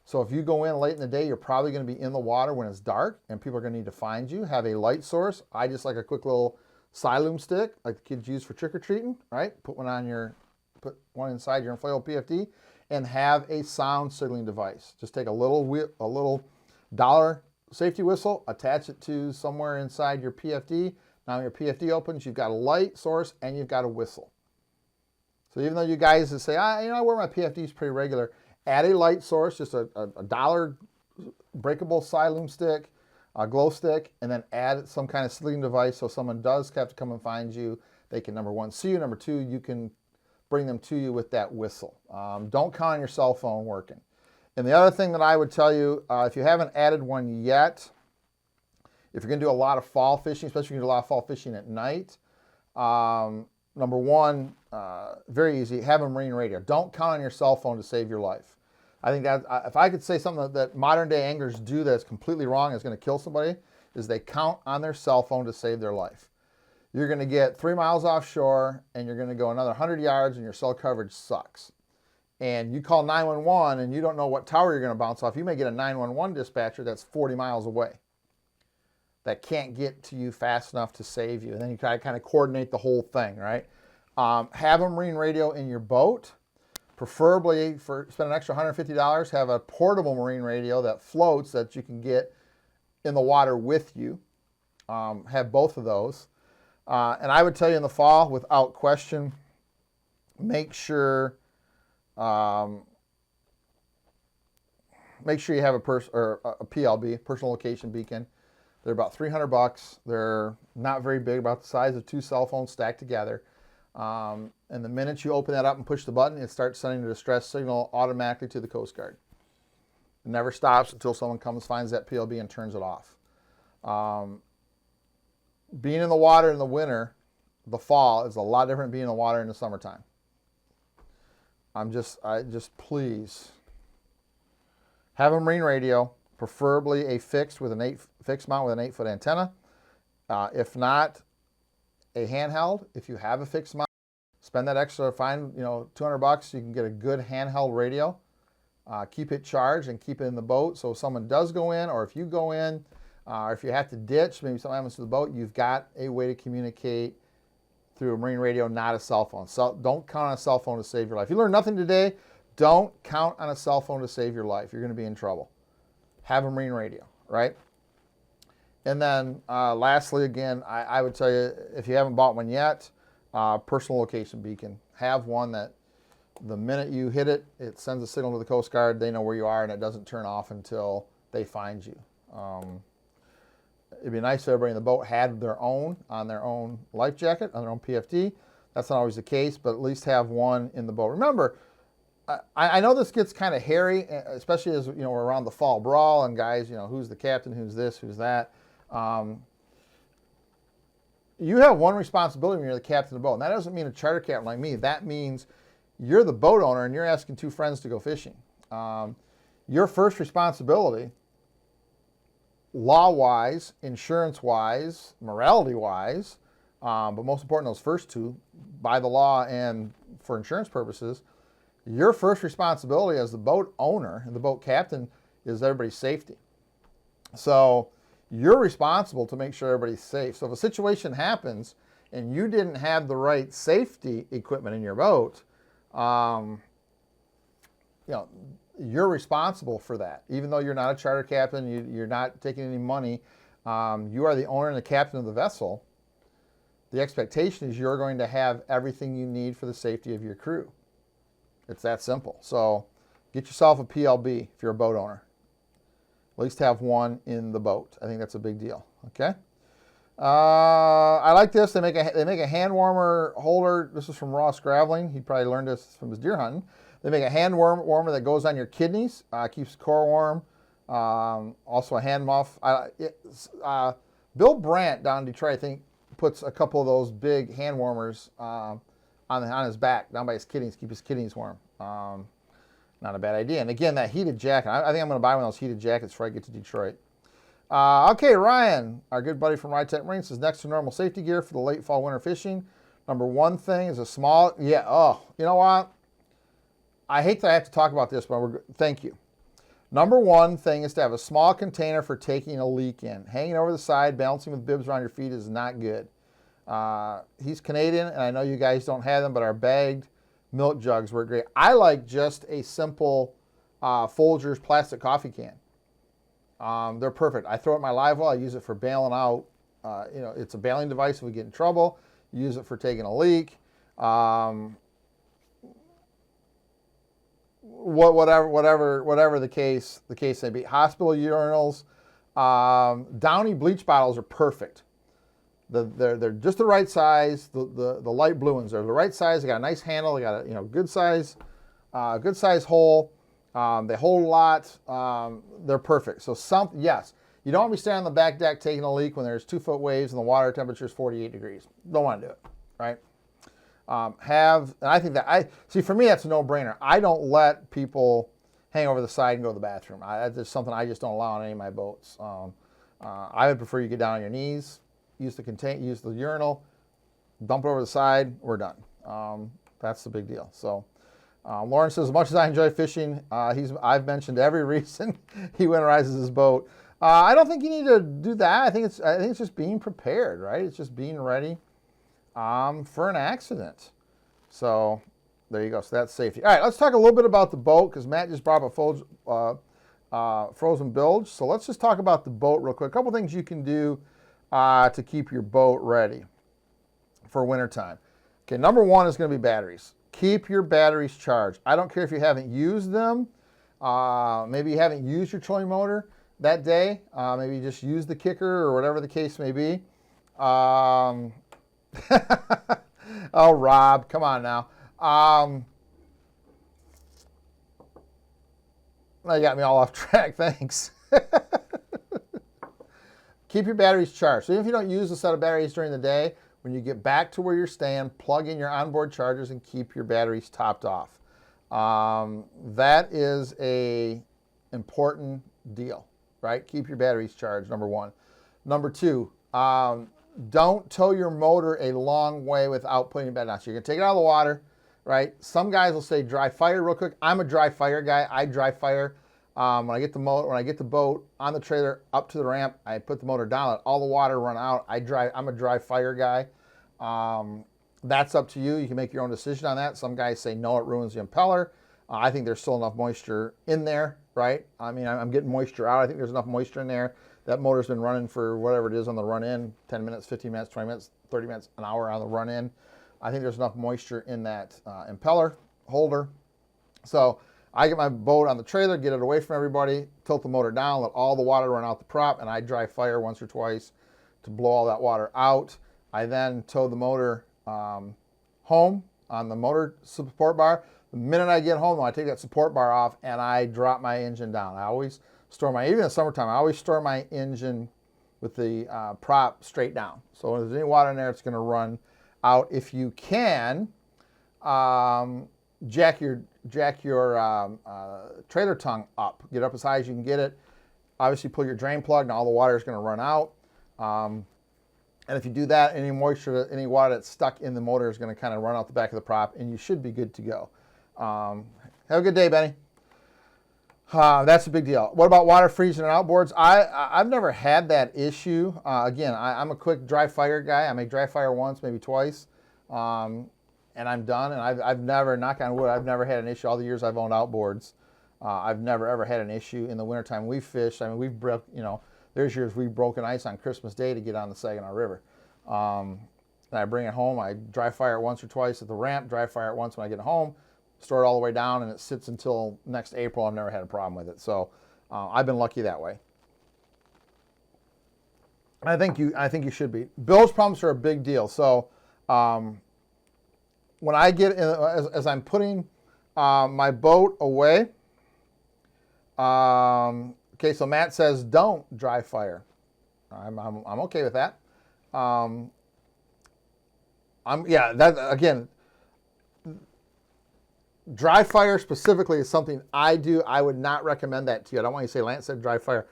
So if you go in late in the day, you're probably going to be in the water when it's dark, and people are going to need to find you. Have a light source. I just like a quick little Siloom stick, like the kids use for trick-or-treating, right? Put one inside your inflatable PFD, and have a sound signaling device. Just take a little dollar safety whistle, attach it to somewhere inside your PFD. Now when your PFD opens, you've got a light source and you've got a whistle. So even though you guys say, I wear my PFDs pretty regular, add a light source, just a dollar breakable Siloom stick, a glow stick, and then add some kind of signaling device so someone does have to come and find you. They can, number one, see you. Number two, you can bring them to you with that whistle. Don't count on your cell phone working. And the other thing that I would tell you, if you haven't added one yet, if you're going to do a lot of fall fishing, especially if you're going to do a lot of fall fishing at night, number one, very easy, have a marine radio. Don't count on your cell phone to save your life. I think that if I could say something that modern day anglers do that's completely wrong, is going to kill somebody, is they count on their cell phone to save their life. You're going to get 3 miles offshore and you're going to go another 100 yards and your cell coverage sucks. And you call 911 and you don't know what tower you're going to bounce off. You may get a 911 dispatcher that's 40 miles away that can't get to you fast enough to save you. And then you kind of coordinate the whole thing, right? Have a marine radio in your boat. Preferably, for spend an extra $150, have a portable marine radio that floats that you can get in the water with you. Have both of those. And I would tell you in the fall, without question, make sure you have a PLB, personal location beacon. They're about $300. They're not very big, about the size of 2 cell phones stacked together. And the minute you open that up and push the button, it starts sending a distress signal automatically to the Coast Guard. It never stops until someone comes, finds that PLB, and turns it off. Being in the water in the winter, the fall, is a lot different than being in the water in the summertime. Please have a marine radio, preferably a fixed mount with an 8-foot antenna. If not, a handheld. If you have a fixed mount, spend that extra, find $200. You can get a good handheld radio. Keep it charged and keep it in the boat. So if someone does go in, or if you go in, or if you have to ditch, maybe something happens to the boat, you've got a way to communicate through a marine radio, not a cell phone. So don't count on a cell phone to save your life. If you learned nothing today, don't count on a cell phone to save your life. You're going to be in trouble. Have a marine radio, right? And then lastly, again, I would tell you, if you haven't bought one yet, personal location beacon. Have one that the minute you hit it, it sends a signal to the Coast Guard. They know where you are, and it doesn't turn off until they find you. It'd be nice if everybody in the boat had their own on their own life jacket, on their own PFD. That's not always the case, but at least have one in the boat. Remember, I know this gets kind of hairy, especially as we're around the fall brawl, and guys, who's the captain, who's this, who's that. You have one responsibility when you're the captain of the boat, and that doesn't mean a charter captain like me. That means you're the boat owner and you're asking 2 friends to go fishing. Your first responsibility, law-wise, insurance-wise, morality-wise, but most important, those first 2, by the law and for insurance purposes, your first responsibility as the boat owner and the boat captain is everybody's safety. So you're responsible to make sure everybody's safe. So if a situation happens and you didn't have the right safety equipment in your boat, you're responsible for that. Even though you're not a charter captain, you're not taking any money, you are the owner and the captain of the vessel. The expectation is you're going to have everything you need for the safety of your crew. It's that simple. So get yourself a PLB if you're a boat owner. At least have one in the boat. I think that's a big deal. Okay. I like this. They make a hand warmer holder. This is from Ross Graveling. He probably learned this from his deer hunting. They make a hand warmer that goes on your kidneys, keeps the core warm, Also a hand muff. Bill Brandt down in Detroit, I think, puts a couple of those big hand warmers on his back, down by his kidneys, keep his kidneys warm. Not a bad idea. And again, that heated jacket, I think I'm going to buy one of those heated jackets before I get to Detroit. Okay, Ryan, our good buddy from Ride Tech Marine, says next to normal safety gear for the late fall winter fishing, number one thing is a small, you know what? I hate that I have to talk about this, but thank you. Number one thing is to have a small container for taking a leak in. Hanging over the side, balancing with bibs around your feet is not good. He's Canadian, and I know you guys don't have them, but our bagged milk jugs work great. I like just a simple Folgers plastic coffee can. They're perfect. I throw it in my live well. I use it for bailing out. It's a bailing device if we get in trouble. Use it for taking a leak. Whatever the case may be. Hospital urinals, Downy bleach bottles are perfect. They're just the right size. The light blue ones are the right size. They got a nice handle. They got a good size hole. They hold a lot. They're perfect. So yes, you don't want to be standing on the back deck taking a leak when there's 2-foot waves and the water temperature is 48 degrees. Don't want to do it, right? And I think for me, that's a no-brainer. I don't let people hang over the side and go to the bathroom. That's something I just don't allow on any of my boats. I would prefer you get down on your knees, use the urinal, dump it over the side, we're done. That's the big deal. So Lauren says, as much as I enjoy fishing, I've mentioned every reason he winterizes his boat. I don't think you need to do that. I think it's just being prepared, right? It's just being ready for an accident. So there you go. So that's safety. All right, let's talk a little bit about the boat because Matt just brought up a frozen bilge. So let's just talk about the boat real quick. A couple things you can do to keep your boat ready for wintertime. Okay, number one is going to be batteries. Keep your batteries charged. I don't care if you haven't used them. Maybe you haven't used your trolling motor that day. Maybe you just use the kicker or whatever the case may be. Oh, Rob, come on now. You got me all off track. Thanks. Keep your batteries charged. So even if you don't use a set of batteries during the day, when you get back to where you're staying, plug in your onboard chargers and keep your batteries topped off. That is a important deal, right? Keep your batteries charged, number one. Number two, don't tow your motor a long way without putting it back down. So you're gonna take it out of the water, right? Some guys will say dry fire real quick. I'm a dry fire guy. I dry fire. When I get the boat on the trailer up to the ramp, I put the motor down, let all the water run out. I'm a dry fire guy. That's up to you. You can make your own decision on that. Some guys say no, it ruins the impeller. I think there's still enough moisture in there, right? I mean, I'm getting moisture out. I think there's enough moisture in there. That motor's been running for whatever it is on the run in, 10 minutes, 15 minutes, 20 minutes, 30 minutes, an hour on the run in. I think there's enough moisture in that impeller holder. So I get my boat on the trailer, get it away from everybody, tilt the motor down, let all the water run out the prop, and I dry fire once or twice to blow all that water out. I then tow the motor home on the motor support bar. The minute I get home, I take that support bar off and I drop my engine down. I always store even in the summertime, I always store my engine with the prop straight down. So if there's any water in there, it's gonna run out. If you can, jack your trailer tongue up. Get up as high as you can get it. Obviously pull your drain plug and all the water is going to run out. And if you do that, any water that's stuck in the motor is going to kind of run out the back of the prop and you should be good to go. Have a good day, Benny. That's a big deal. What about water freezing on outboards? I've never had that issue. Again, I'm a quick dry fire guy. I may dry fire once, maybe twice. And I'm done. And I've never, knock on wood, I've never had an issue all the years I've owned outboards. I've never ever had an issue in the wintertime. We've fished. I mean, we've broke, there's years we've broken ice on Christmas Day to get on the Saginaw River. And I bring it home. I dry fire it once or twice at the ramp, dry fire it once when I get home, store it all the way down, and it sits until next April. I've never had a problem with it. So I've been lucky that way. And I think you should be. Bilge pumps are a big deal. So when I get in, as I'm putting my boat away, Okay, so Matt says don't dry fire. I'm okay with that. Yeah, that again, dry fire specifically is something I do. I would not recommend that to you. I don't want you to say Lance said dry fire.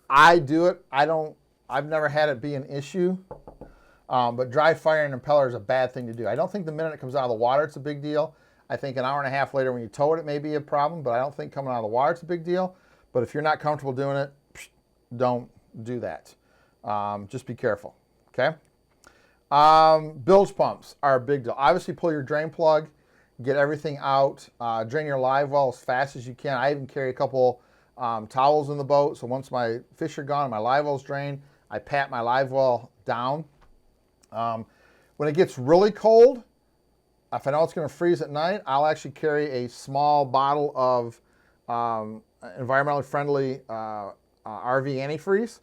I do it. I've never had it be an issue. But dry fire in an impeller is a bad thing to do. I don't think the minute it comes out of the water it's a big deal. I think an hour and a half later when you tow it, it may be a problem, but I don't think coming out of the water it's a big deal. But if you're not comfortable doing it, don't do that. Just be careful, okay? Bilge pumps are a big deal. Obviously, pull your drain plug, get everything out, drain your live well as fast as you can. I even carry a couple towels in the boat, so once my fish are gone and my live well's drained, I pat my live well down. When it gets really cold, if I know it's going to freeze at night, I'll actually carry a small bottle of environmentally friendly RV antifreeze.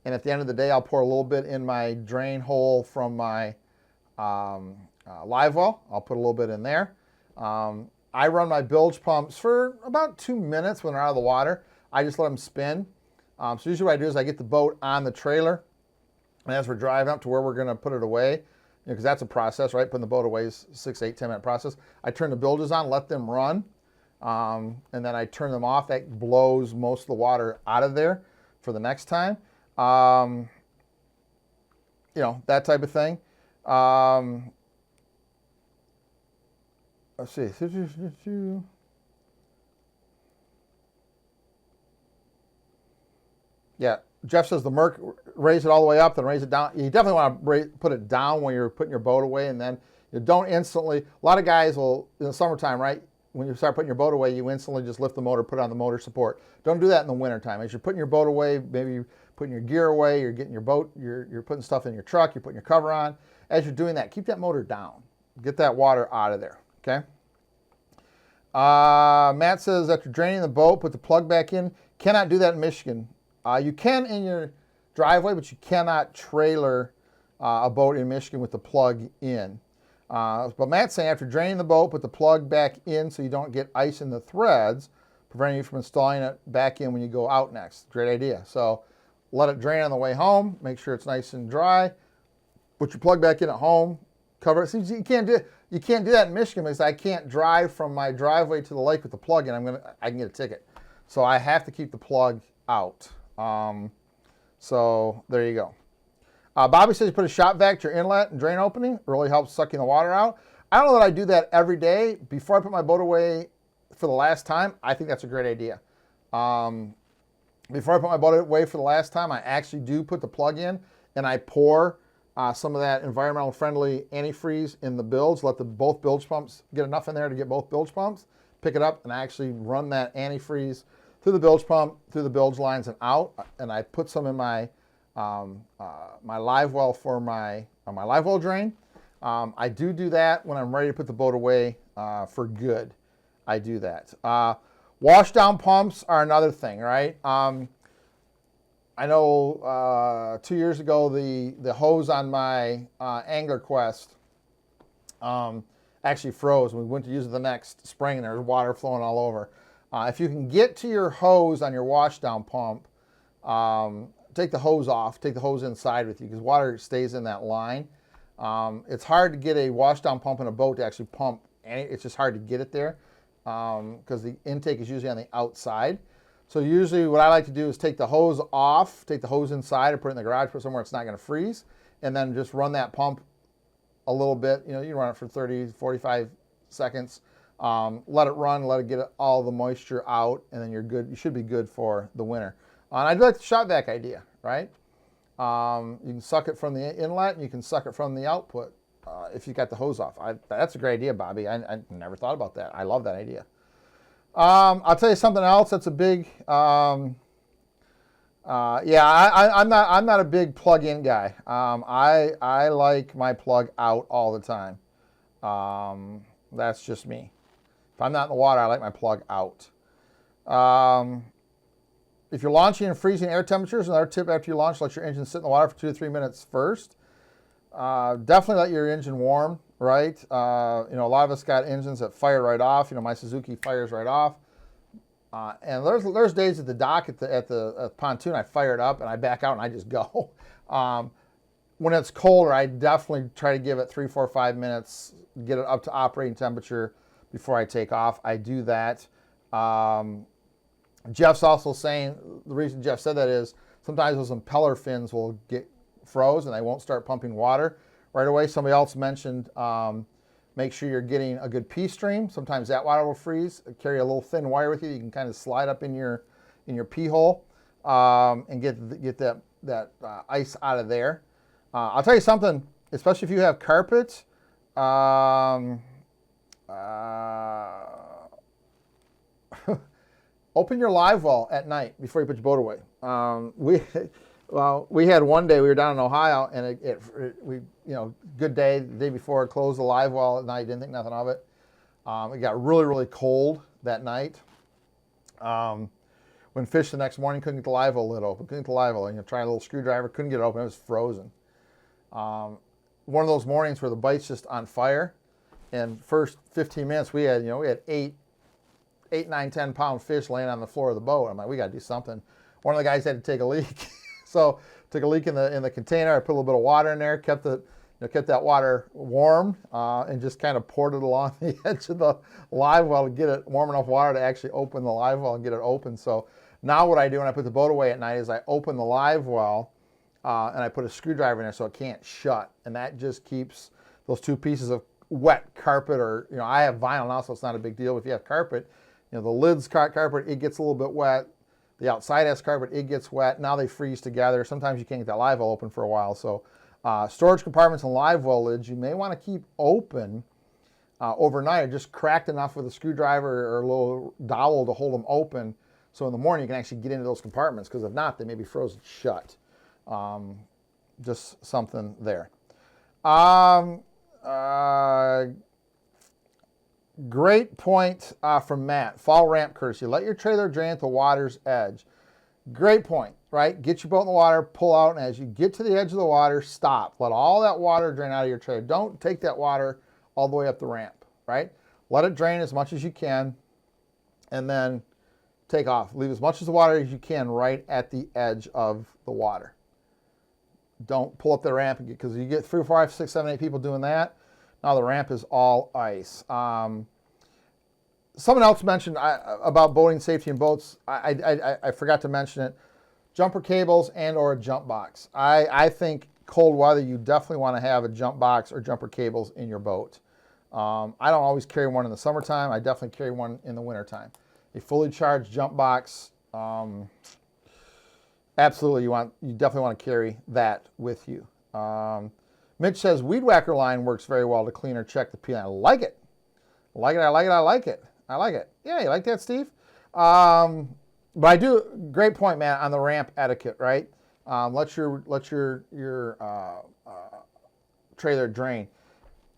And at the end of the day, I'll pour a little bit in my drain hole from my live well. I'll put a little bit in there. I run my bilge pumps for about 2 minutes when they're out of the water. I just let them spin. So usually what I do is I get the boat on the trailer. And as we're driving up to where we're going to put it away, because that's a process, right? Putting the boat away is 6, 8, 10 minute process. I turn the bilges on, let them run, and then I turn them off. That blows most of the water out of there for the next time. You know, that type of thing. Let's see. Yeah, Jeff says the Merc, raise it all the way up, then raise it down. You definitely want to put it down when you're putting your boat away, and then you don't instantly. A lot of guys will, in the summertime, right, when you start putting your boat away, you instantly just lift the motor, put it on the motor support. Don't do that in the wintertime. As you're putting your boat away, maybe you're putting your gear away, you're getting your boat, you're putting stuff in your truck, you're putting your cover on. As you're doing that, keep that motor down. Get that water out of there, okay? Matt says, after draining the boat, put the plug back in. Cannot do that in Michigan. You can in your driveway, but you cannot trailer a boat in Michigan with the plug in. But Matt's saying after draining the boat, put the plug back in so you don't get ice in the threads, preventing you from installing it back in when you go out next. Great idea. So let it drain on the way home. Make sure it's nice and dry. Put your plug back in at home. Cover it. See, you can't do that in Michigan because I can't drive from my driveway to the lake with the plug in. I can get a ticket. So I have to keep the plug out. So there you go. Bobby says you put a shop vac to your inlet and drain opening. It really helps sucking the water out. I don't know that I do that every day. Before I put my boat away for the last time, I think that's a great idea. Before I put my boat away for the last time, I actually do put the plug in and I pour some of that environmental friendly antifreeze in the bilge. Let both bilge pumps get enough in there to get both bilge pumps. Pick it up and I actually run that antifreeze through the bilge pump, through the bilge lines and out. And I put some in my my live well for my live well drain. I do that when I'm ready to put the boat away for good. I do that. Wash down pumps are another thing, right? I know 2 years ago the hose on my Angler Quest actually froze. We went to use it the next spring and there was water flowing all over. If you can get to your hose on your wash down pump, take the hose off, take the hose inside with you because water stays in that line. It's hard to get a wash down pump in a boat to actually pump, and it's just hard to get it there because the intake is usually on the outside. So usually what I like to do is take the hose off, take the hose inside or put it in the garage, put it somewhere it's not going to freeze, and then just run that pump a little bit. You know, you run it for 30, 45 seconds. Let it run, let it get all the moisture out, and then you're good. You should be good for the winter. And I do like the shop vac idea, right? You can suck it from the inlet and you can suck it from the output if you got the hose off. That's a great idea, Bobby. I never thought about that. I love that idea. I'll tell you something else that's a big, I'm not a big plug-in guy. I like my plug out all the time. That's just me. If I'm not in the water, I like my plug out. If you're launching in freezing air temperatures, another tip after you launch, let your engine sit in the water for 2 to 3 minutes first. Definitely let your engine warm, right? A lot of us got engines that fire right off. My Suzuki fires right off. And there's days at the dock at the pontoon, I fire it up and I back out and I just go. When it's colder, I definitely try to give it 3, 4, 5 minutes, get it up to operating temperature before I take off. I do that. Jeff's also saying, the reason Jeff said that is sometimes those impeller fins will get froze and they won't start pumping water right away. Somebody else mentioned make sure you're getting a good pea stream. Sometimes that water will freeze. Carry a little thin wire with you. You can kind of slide up in your pea hole and get that ice out of there. I'll tell you something, especially if you have carpet. Open your live well at night before you put your boat away. We had one day we were down in Ohio and we good day, the day before, closed the live well at night, didn't think nothing of it. It got really, really cold that night. When fished the next morning, couldn't get the live well lid open, couldn't get the live well, try a little screwdriver, couldn't get it open, it was frozen. One of those mornings where the bite's just on fire, and first 15 minutes we had 8, 9, 10 pound fish laying on the floor of the boat. I'm like, we got to do something. One of the guys had to take a leak. So took a leak in the container. I put a little bit of water in there, kept that water warm, and just kind of poured it along the edge of the live well to get it warm enough water to actually open the live well and get it open. So now what I do when I put the boat away at night is I open the live well and I put a screwdriver in there so it can't shut, and that just keeps those two pieces of wet carpet, or I have vinyl now, so it's not a big deal. If you have carpet, the lid's carpet, it gets a little bit wet. The outside has carpet, it gets wet. Now they freeze together. Sometimes you can't get that live well open for a while. So storage compartments and live well lids, you may want to keep open overnight, or just cracked enough with a screwdriver or a little dowel to hold them open. So in the morning you can actually get into those compartments, because if not, they may be frozen shut. Just something there. Great point from Matt. Fall ramp courtesy. Let your trailer drain at the water's edge. Great point, right? Get your boat in the water, pull out, and as you get to the edge of the water, stop. Let all that water drain out of your trailer. Don't take that water all the way up the ramp, right? Let it drain as much as you can, and then take off. Leave as much of the water as you can right at the edge of the water. Don't pull up the ramp, because you get 3, 4, 5, 6, 7, 8 people doing that. Now the ramp is all ice. Someone else mentioned about boating safety in boats. I forgot to mention it. Jumper cables and or a jump box. I think cold weather, you definitely want to have a jump box or jumper cables in your boat. I don't always carry one in the summertime. I definitely carry one in the wintertime. A fully charged jump box, absolutely, you definitely want to carry that with you. Mitch says weed whacker line works very well to clean or check the peel. I like it. I like it. Yeah, you like that, Steve? But I do. Great point, man, on the ramp etiquette, right? Let your trailer drain.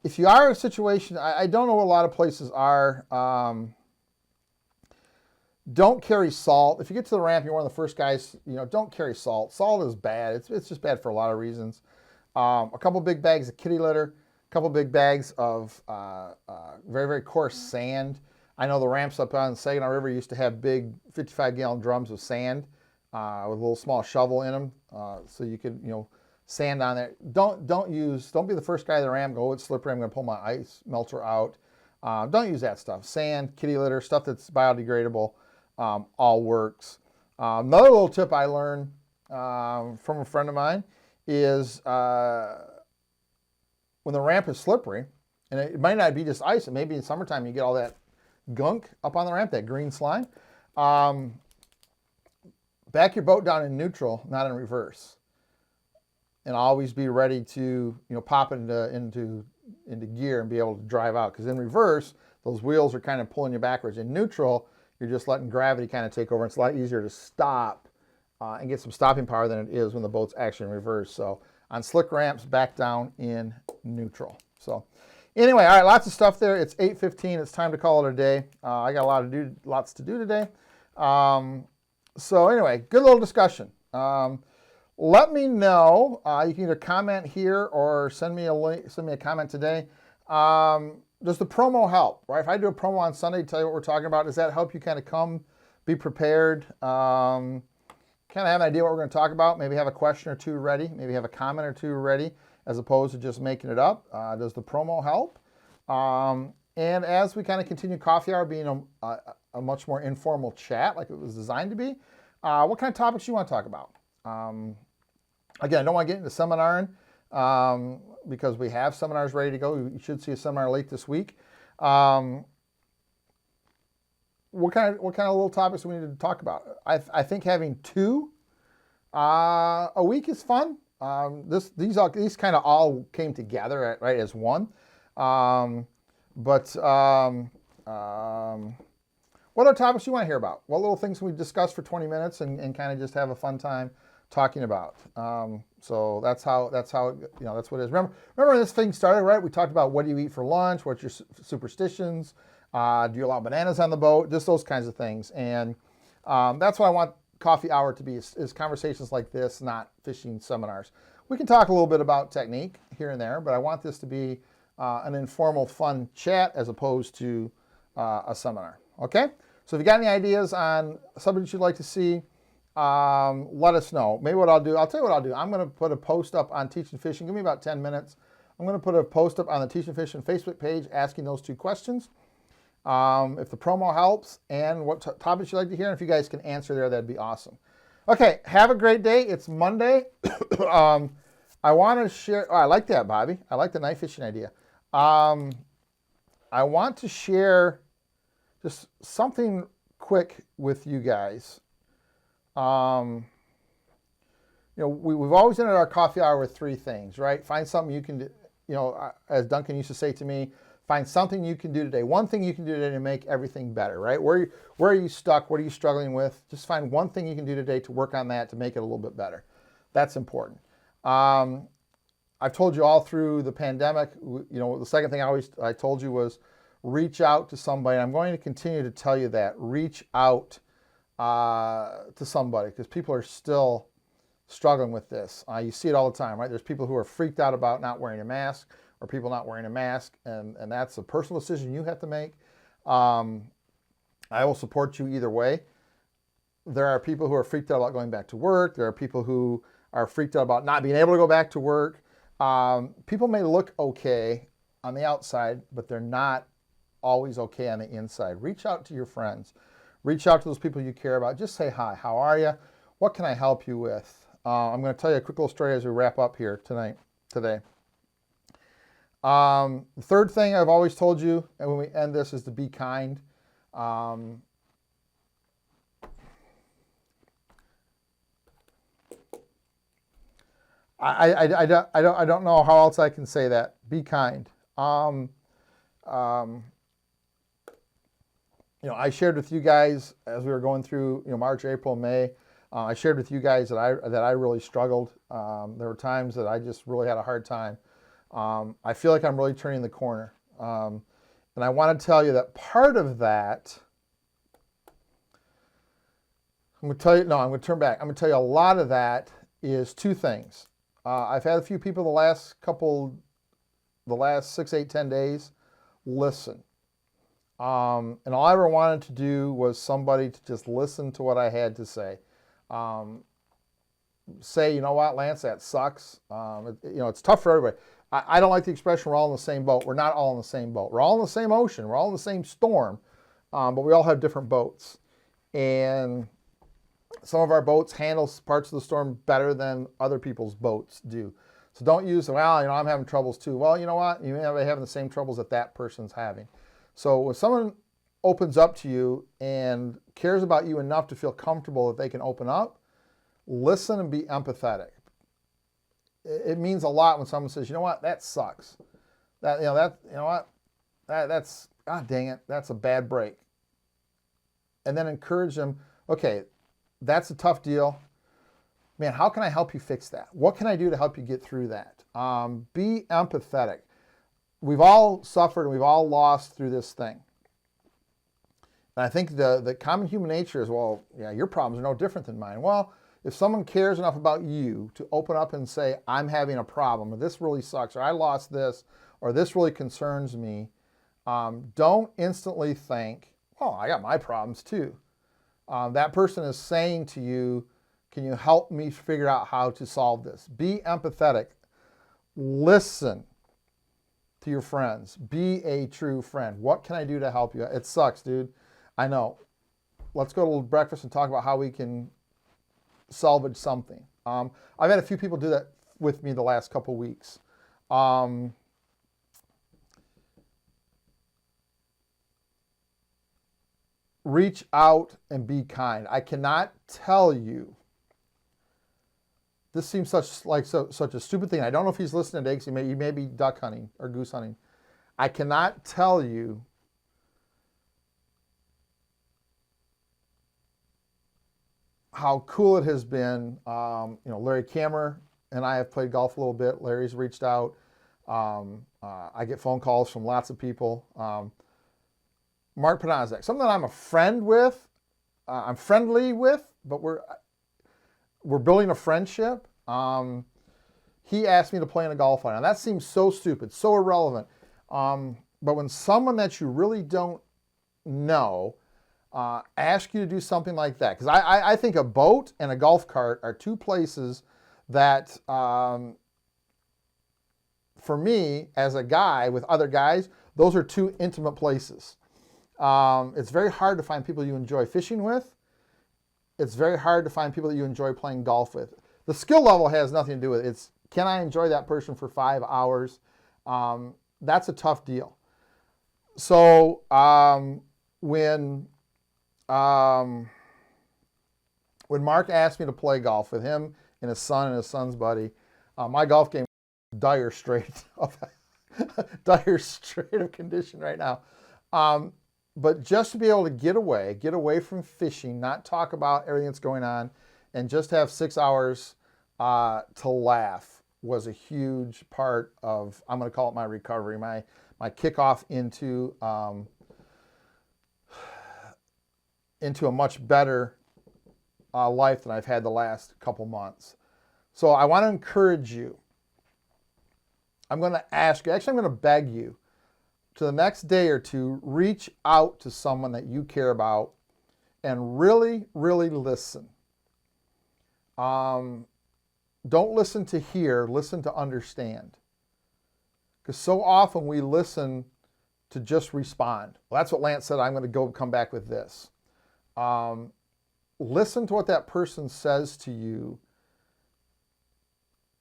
If you are in a situation, I don't know what a lot of places are. Don't carry salt. If you get to the ramp, you're one of the first guys. Don't carry salt. Salt is bad. It's just bad for a lot of reasons. A couple big bags of kitty litter, a couple big bags of very, very coarse sand. I know the ramps up on the Saginaw River used to have big 55-gallon drums of sand with a little small shovel in them, so you could, sand on there. Don't be the first guy to the ramp, go, it's slippery, I'm going to pull my ice melter out. Don't use that stuff. Sand, kitty litter, stuff that's biodegradable, all works. Another little tip I learned from a friend of mine is when the ramp is slippery, and it might not be just ice, it may be in summertime, you get all that gunk up on the ramp, that green slime. Back your boat down in neutral, not in reverse. And always be ready to pop it into gear and be able to drive out. Because in reverse, those wheels are kind of pulling you backwards. In neutral, you're just letting gravity kind of take over. It's a lot easier to stop and get some stopping power than it is when the boat's actually in reverse. So on slick ramps, back down in neutral. So anyway, all right, lots of stuff there. It's 8:15. It's time to call it a day. I got lots to do today. So anyway, good little discussion. Let me know. You can either comment here or send me a link, send me a comment today. Does the promo help? Right? If I do a promo on Sunday, tell you what we're talking about, does that help you kind of come be prepared. Kind of have an idea what we're going to talk about. Maybe have a question or two ready. Maybe have a comment or two ready, as opposed to just making it up. Does the promo help? And as we kind of continue coffee hour being a much more informal chat, like it was designed to be, what kind of topics you want to talk about? Again, I don't want to get into seminaring because we have seminars ready to go. You should see a seminar late this week. What kind of little topics do we need to talk about? I think having 2 a week is fun. These kind of all came together right as one. What other topics you want to hear about? What little things can we discuss for 20 minutes and kind of just have a fun time talking about? So that's how that's what it is. Remember when this thing started, right? We talked about what do you eat for lunch? What's your superstitions? Do you allow bananas on the boat? Just those kinds of things. And that's what I want coffee hour to be is conversations like this, not fishing seminars. We can talk a little bit about technique here and there, but I want this to be an informal, fun chat as opposed to a seminar. Okay? So if you got any ideas on subjects you'd like to see, let us know. Maybe what I'll do, I'll tell you what I'll do. I'm going to put a post up on Teachin Fishing. Give me about 10 minutes. I'm going to put a post up on the Teachin Fishing Facebook page asking those 2 questions. If the promo helps and what topics you'd like to hear, and if you guys can answer there, that'd be awesome. Okay, have a great day. It's Monday. I want to share, I like that, Bobby. I like the night fishing idea. I want to share just something quick with you guys. We've always ended our coffee hour with 3 things, right? Find something you can do, as Duncan used to say to me, find something you can do today. One thing you can do today to make everything better, right? Where are you stuck? What are you struggling with? Just find one thing you can do today to work on that to make it a little bit better. That's important. I've told you all through the pandemic, the second thing I told you was reach out to somebody. I'm going to continue to tell you that. Reach out to somebody because people are still struggling with this. You see it all the time, right? There's people who are freaked out about not wearing a mask or people not wearing a mask, and that's a personal decision you have to make. I will support you either way. There are people who are freaked out about going back to work. There are people who are freaked out about not being able to go back to work. People may look okay on the outside, but they're not always okay on the inside. Reach out to your friends. Reach out to those people you care about. Just say hi. How are you? What can I help you with? I'm going to tell you a quick little story as we wrap up here today. The third thing I've always told you, and when we end this, is to be kind. I don't know how else I can say that. Be kind. I shared with you guys as we were going through March, April, May. I shared with you guys that I really struggled. There were times that I just really had a hard time. I feel like I'm really turning the corner. And I want to tell you that part of that, I'm going to turn back. I'm going to tell you a lot of that is 2 things. I've had a few people the last 6, 8, 10 days listen. And all I ever wanted to do was somebody to just listen to what I had to say. Say, you know what, Lance, that sucks. It's tough for everybody. I don't like the expression we're all in the same boat. We're not all in the same boat. We're all in the same ocean. We're all in the same storm, but we all have different boats. And some of our boats handle parts of the storm better than other people's boats do. So don't use, I'm having troubles too. Well, you know what? You may be having the same troubles that person's having. So when someone opens up to you and cares about you enough to feel comfortable that they can open up, listen and be empathetic. It means a lot when someone says, you know what, that sucks. That's, God dang it, that's a bad break. And then encourage them, okay, that's a tough deal. Man, how can I help you fix that? What can I do to help you get through that? Be empathetic. We've all suffered and we've all lost through this thing. And I think the common human nature is, well, yeah, your problems are no different than mine. Well, if someone cares enough about you to open up and say, I'm having a problem, or this really sucks, or I lost this, or this really concerns me, don't instantly think, oh, I got my problems too. That person is saying to you, can you help me figure out how to solve this? Be empathetic. Listen to your friends. Be a true friend. What can I do to help you? It sucks, dude. I know. Let's go to breakfast and talk about how we can salvage something. I've had a few people do that with me the last couple weeks. Reach out and be kind. I cannot tell you. This seems such a stupid thing. I don't know if he's listening today because he may be duck hunting or goose hunting. I cannot tell you how cool it has been. Larry Kammer and I have played golf a little bit. Larry's reached out. I get phone calls from lots of people. Mark Panazek, someone that I'm a friend with, I'm friendly with, but we're building a friendship. He asked me to play in a golf line. Now that seems so stupid, so irrelevant. But when someone that you really don't know ask you to do something like that, because I think a boat and a golf cart are two places that, for me, as a guy with other guys, those are two intimate places. It's very hard to find people you enjoy fishing with. It's very hard to find people that you enjoy playing golf with. The skill level has nothing to do with it. It's, can I enjoy that person for 5 hours? That's a tough deal. So when Mark asked me to play golf with him and his son and his son's buddy, my golf game is dire straight of condition right now. But just to be able to get away from fishing, not talk about everything that's going on, and just have 6 hours to laugh was a huge part of, I'm going to call it my recovery, my kickoff into a much better life than I've had the last couple months. So I want to encourage you. I'm going to ask you, actually I'm going to beg you, to the next day or two, reach out to someone that you care about and really, really listen. Don't listen to hear, listen to understand. Because so often we listen to just respond. Well, that's what Lance said, I'm going to come back with this. Listen to what that person says to you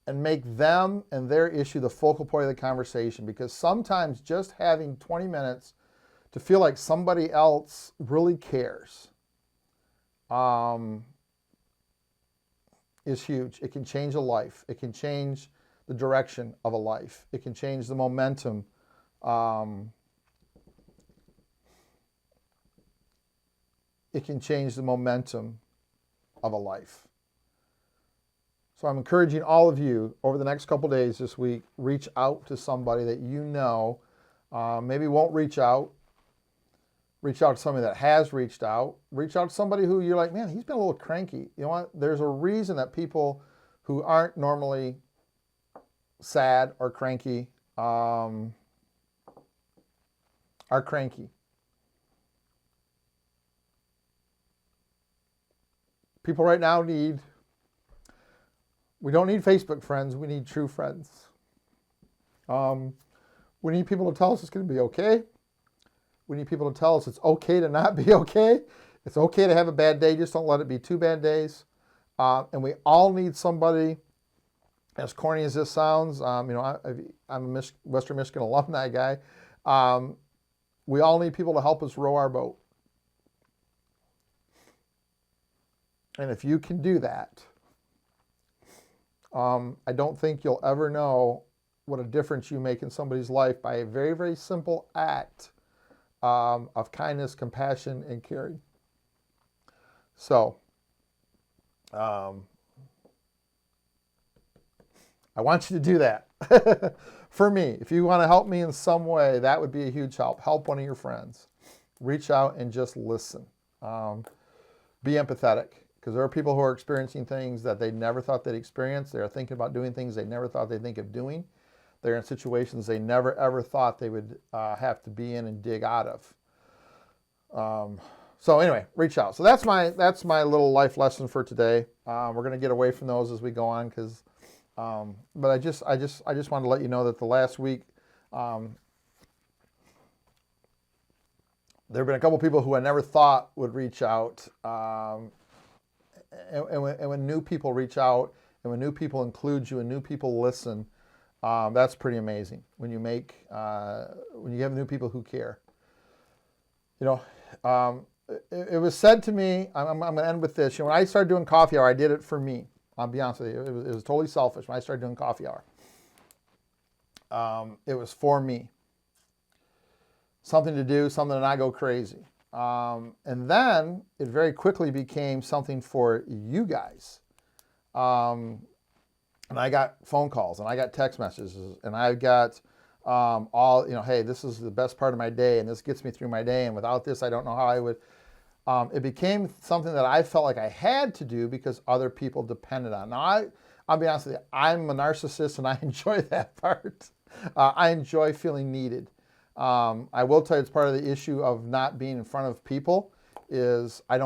and make them and their issue the focal point of the conversation, because sometimes just having 20 minutes to feel like somebody else really cares is huge. It can change a life. It can change the direction of a life. It can change the momentum. It can change the momentum of a life. So I'm encouraging all of you over the next couple days this week, reach out to somebody that you know maybe won't reach out. Reach out to somebody that has reached out. Reach out to somebody who you're like, man, he's been a little cranky. You know what? There's a reason that people who aren't normally sad or cranky are cranky. People right now we don't need Facebook friends, we need true friends. We need people to tell us it's going to be okay. We need people to tell us it's okay to not be okay. It's okay to have a bad day, just don't let it be 2 bad days. And we all need somebody, as corny as this sounds, I'm a Western Michigan alumni guy. We all need people to help us row our boat. And if you can do that, I don't think you'll ever know what a difference you make in somebody's life by a very, very simple act of kindness, compassion, and caring. So, I want you to do that. For me, if you want to help me in some way, that would be a huge help. Help one of your friends. Reach out and just listen. Be empathetic. Because there are people who are experiencing things that they never thought they'd experience. They are thinking about doing things they never thought they'd think of doing. They're in situations they never ever thought they would have to be in and dig out of. So anyway, reach out. So that's my little life lesson for today. We're gonna get away from those as we go on, because, but I just wanted to let you know that the last week, there have been a couple people who I never thought would reach out, and when new people reach out, and when new people include you, and new people listen, that's pretty amazing. When you have new people who care, it was said to me, I'm going to end with this. When I started doing coffee hour, I did it for me. I'll be honest with you. It was totally selfish when I started doing coffee hour. It was for me. Something to do, something to not go crazy. And then it very quickly became something for you guys. And I got phone calls, and I got text messages, and I got hey, this is the best part of my day, and this gets me through my day, and without this, I don't know how I would. It became something that I felt like I had to do because other people depended on. Now, I'll be honest with you, I'm a narcissist, and I enjoy that part. I enjoy feeling needed. I will tell you, it's part of the issue of not being in front of people is I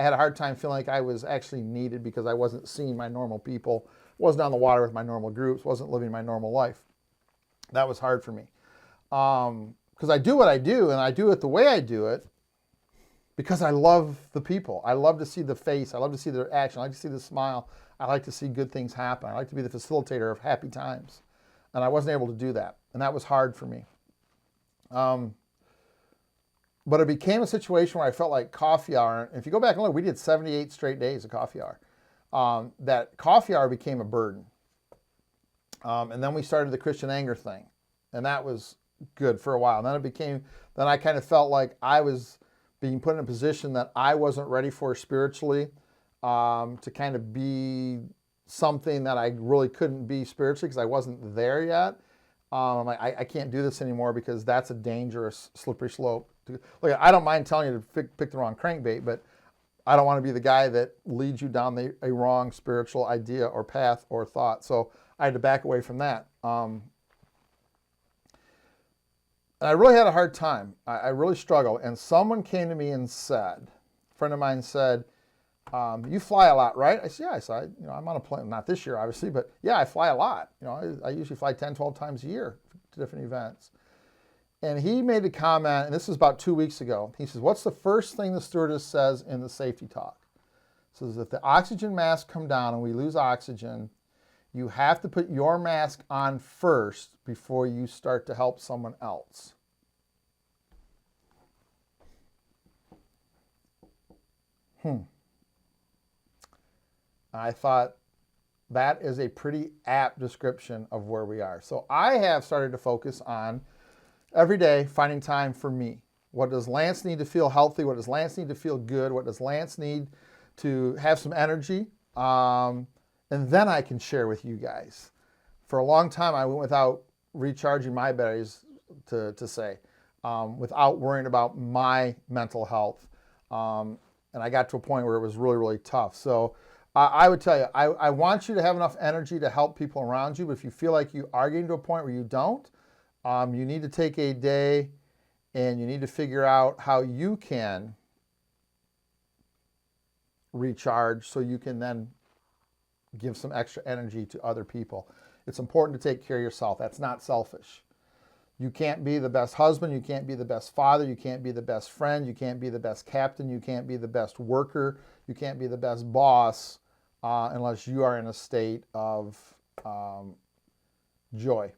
had a hard time feeling like I was actually needed because I wasn't seeing my normal people, wasn't on the water with my normal groups, wasn't living my normal life. That was hard for me. Because I do what I do, and I do it the way I do it because I love the people. I love to see the face. I love to see their action. I like to see the smile. I like to see good things happen. I like to be the facilitator of happy times. And I wasn't able to do that. And that was hard for me. But it became a situation where I felt like coffee hour, and if you go back and look, we did 78 straight days of coffee hour. That coffee hour became a burden. And then we started the Christian anger thing. And that was good for a while. And then I kind of felt like I was being put in a position that I wasn't ready for spiritually, to kind of be something that I really couldn't be spiritually because I wasn't there yet. I'm like, I can't do this anymore because that's a dangerous, slippery slope. Look, I don't mind telling you to pick the wrong crankbait, but I don't want to be the guy that leads you down a wrong spiritual idea or path or thought. So I had to back away from that. And I really had a hard time. I really struggled. And someone came to me and said, a friend of mine said, you fly a lot, right? I said, yeah. I said, I'm on a plane, not this year, obviously, but yeah, I fly a lot. I usually fly 10, 12 times a year to different events. And he made a comment, and this was about 2 weeks ago. He says, what's the first thing the stewardess says in the safety talk? It says, if the oxygen masks come down and we lose oxygen, you have to put your mask on first before you start to help someone else. I thought that is a pretty apt description of where we are. So I have started to focus on every day finding time for me. What does Lance need to feel healthy? What does Lance need to feel good? What does Lance need to have some energy? And then I can share with you guys. For a long time, I went without recharging my batteries, to say, without worrying about my mental health. And I got to a point where it was really, really tough. So I would tell you, I want you to have enough energy to help people around you. But if you feel like you are getting to a point where you don't, you need to take a day and you need to figure out how you can recharge so you can then give some extra energy to other people. It's important to take care of yourself. That's not selfish. You can't be the best husband. You can't be the best father. You can't be the best friend. You can't be the best captain. You can't be the best worker. You can't be the best boss unless you are in a state of joy.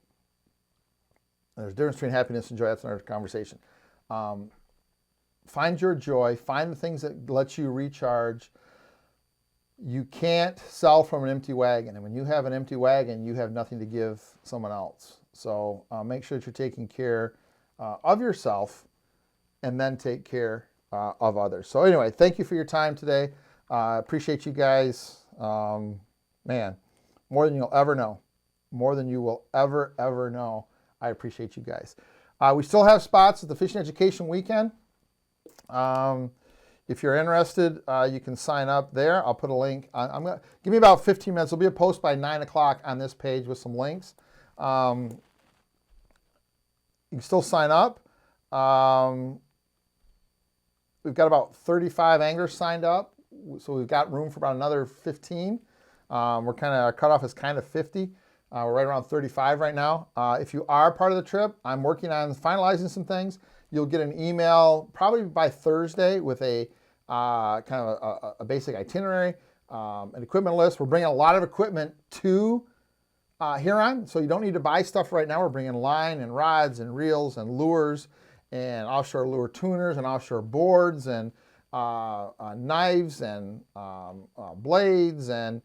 There's a difference between happiness and joy. That's another conversation. Find your joy. Find the things that let you recharge. You can't sell from an empty wagon. And when you have an empty wagon, you have nothing to give someone else. So make sure that you're taking care of yourself and then take care of others. So anyway, thank you for your time today. Appreciate you guys. Man, more than you'll ever know. More than you will ever know. I appreciate you guys. We still have spots at the Fishing Education Weekend. If you're interested, you can sign up there. I'll put a link. I'm gonna give me about 15 minutes. There'll be a post by 9 o'clock on this page with some links. You can still sign up. we've got about 35 anglers signed up, so we've got room for about another 15. We're kind of, our cutoff is kind of 50. We're right around 35 right now. If you are part of the trip, I'm working on finalizing some things. You'll get an email probably by Thursday with a kind of a basic itinerary, an equipment list. We're bringing a lot of equipment to Huron, so you don't need to buy stuff right now. We're bringing line and rods and reels and lures and offshore lure tuners and offshore boards and knives and blades and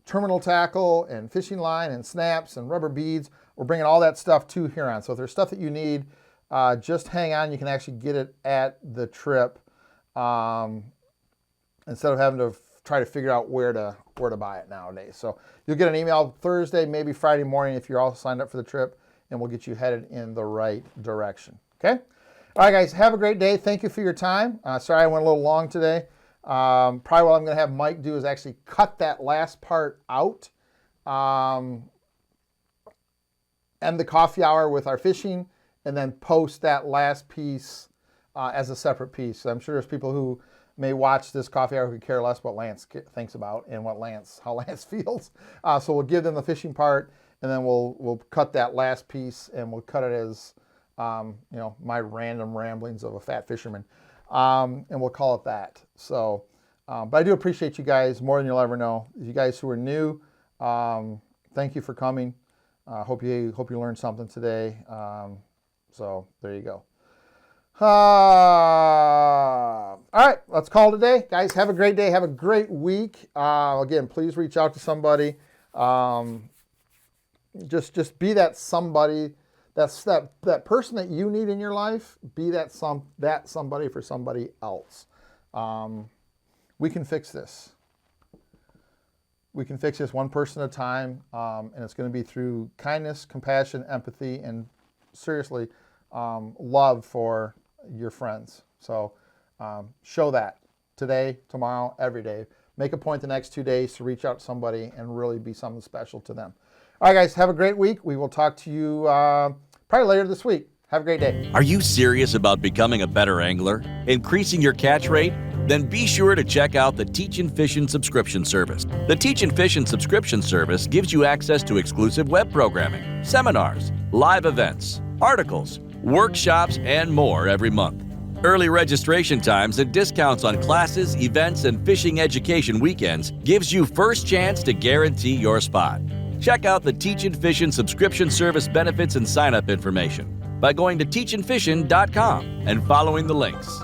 terminal tackle and fishing line and snaps and rubber beads. We're bringing all that stuff to Huron. So if there's stuff that you need, just hang on. You can actually get it at the trip instead of having to try to figure out where to buy it nowadays. So you'll get an email Thursday, maybe Friday morning if you're all signed up for the trip, and we'll get you headed in the right direction. Okay? All right, guys, have a great day. Thank you for your time. Sorry I went a little long today. Probably what I'm going to have Mike do is actually cut that last part out, end the coffee hour with our fishing, and then post that last piece as a separate piece. So I'm sure there's people who may watch this coffee hour who could care less what Lance thinks about and how Lance feels. So we'll give them the fishing part, and then we'll cut that last piece, and we'll cut it as my random ramblings of a fat fisherman. And we'll call it that. So, but I do appreciate you guys more than you'll ever know. You guys who are new, thank you for coming. Hope you learned something today. So there you go. All right, let's call it a day. Guys, have a great day. Have a great week. Again, please reach out to somebody. Just be that somebody. That's that person that you need in your life. Be that somebody for somebody else. We can fix this. We can fix this one person at a time, and it's going to be through kindness, compassion, empathy, and seriously, love for your friends. So show that today, tomorrow, every day. Make a point the next 2 days to reach out to somebody and really be something special to them. All right, guys, have a great week. We will talk to you probably later this week. Have a great day. Are you serious about becoming a better angler? Increasing your catch rate? Then be sure to check out the Teachin Fishin subscription service. The Teachin Fishin subscription service gives you access to exclusive web programming, seminars, live events, articles, workshops, and more every month. Early registration times and discounts on classes, events, and fishing education weekends gives you first chance to guarantee your spot. Check out the Teachin Fishin subscription service benefits and sign-up information by going to teachinfishin.com and following the links.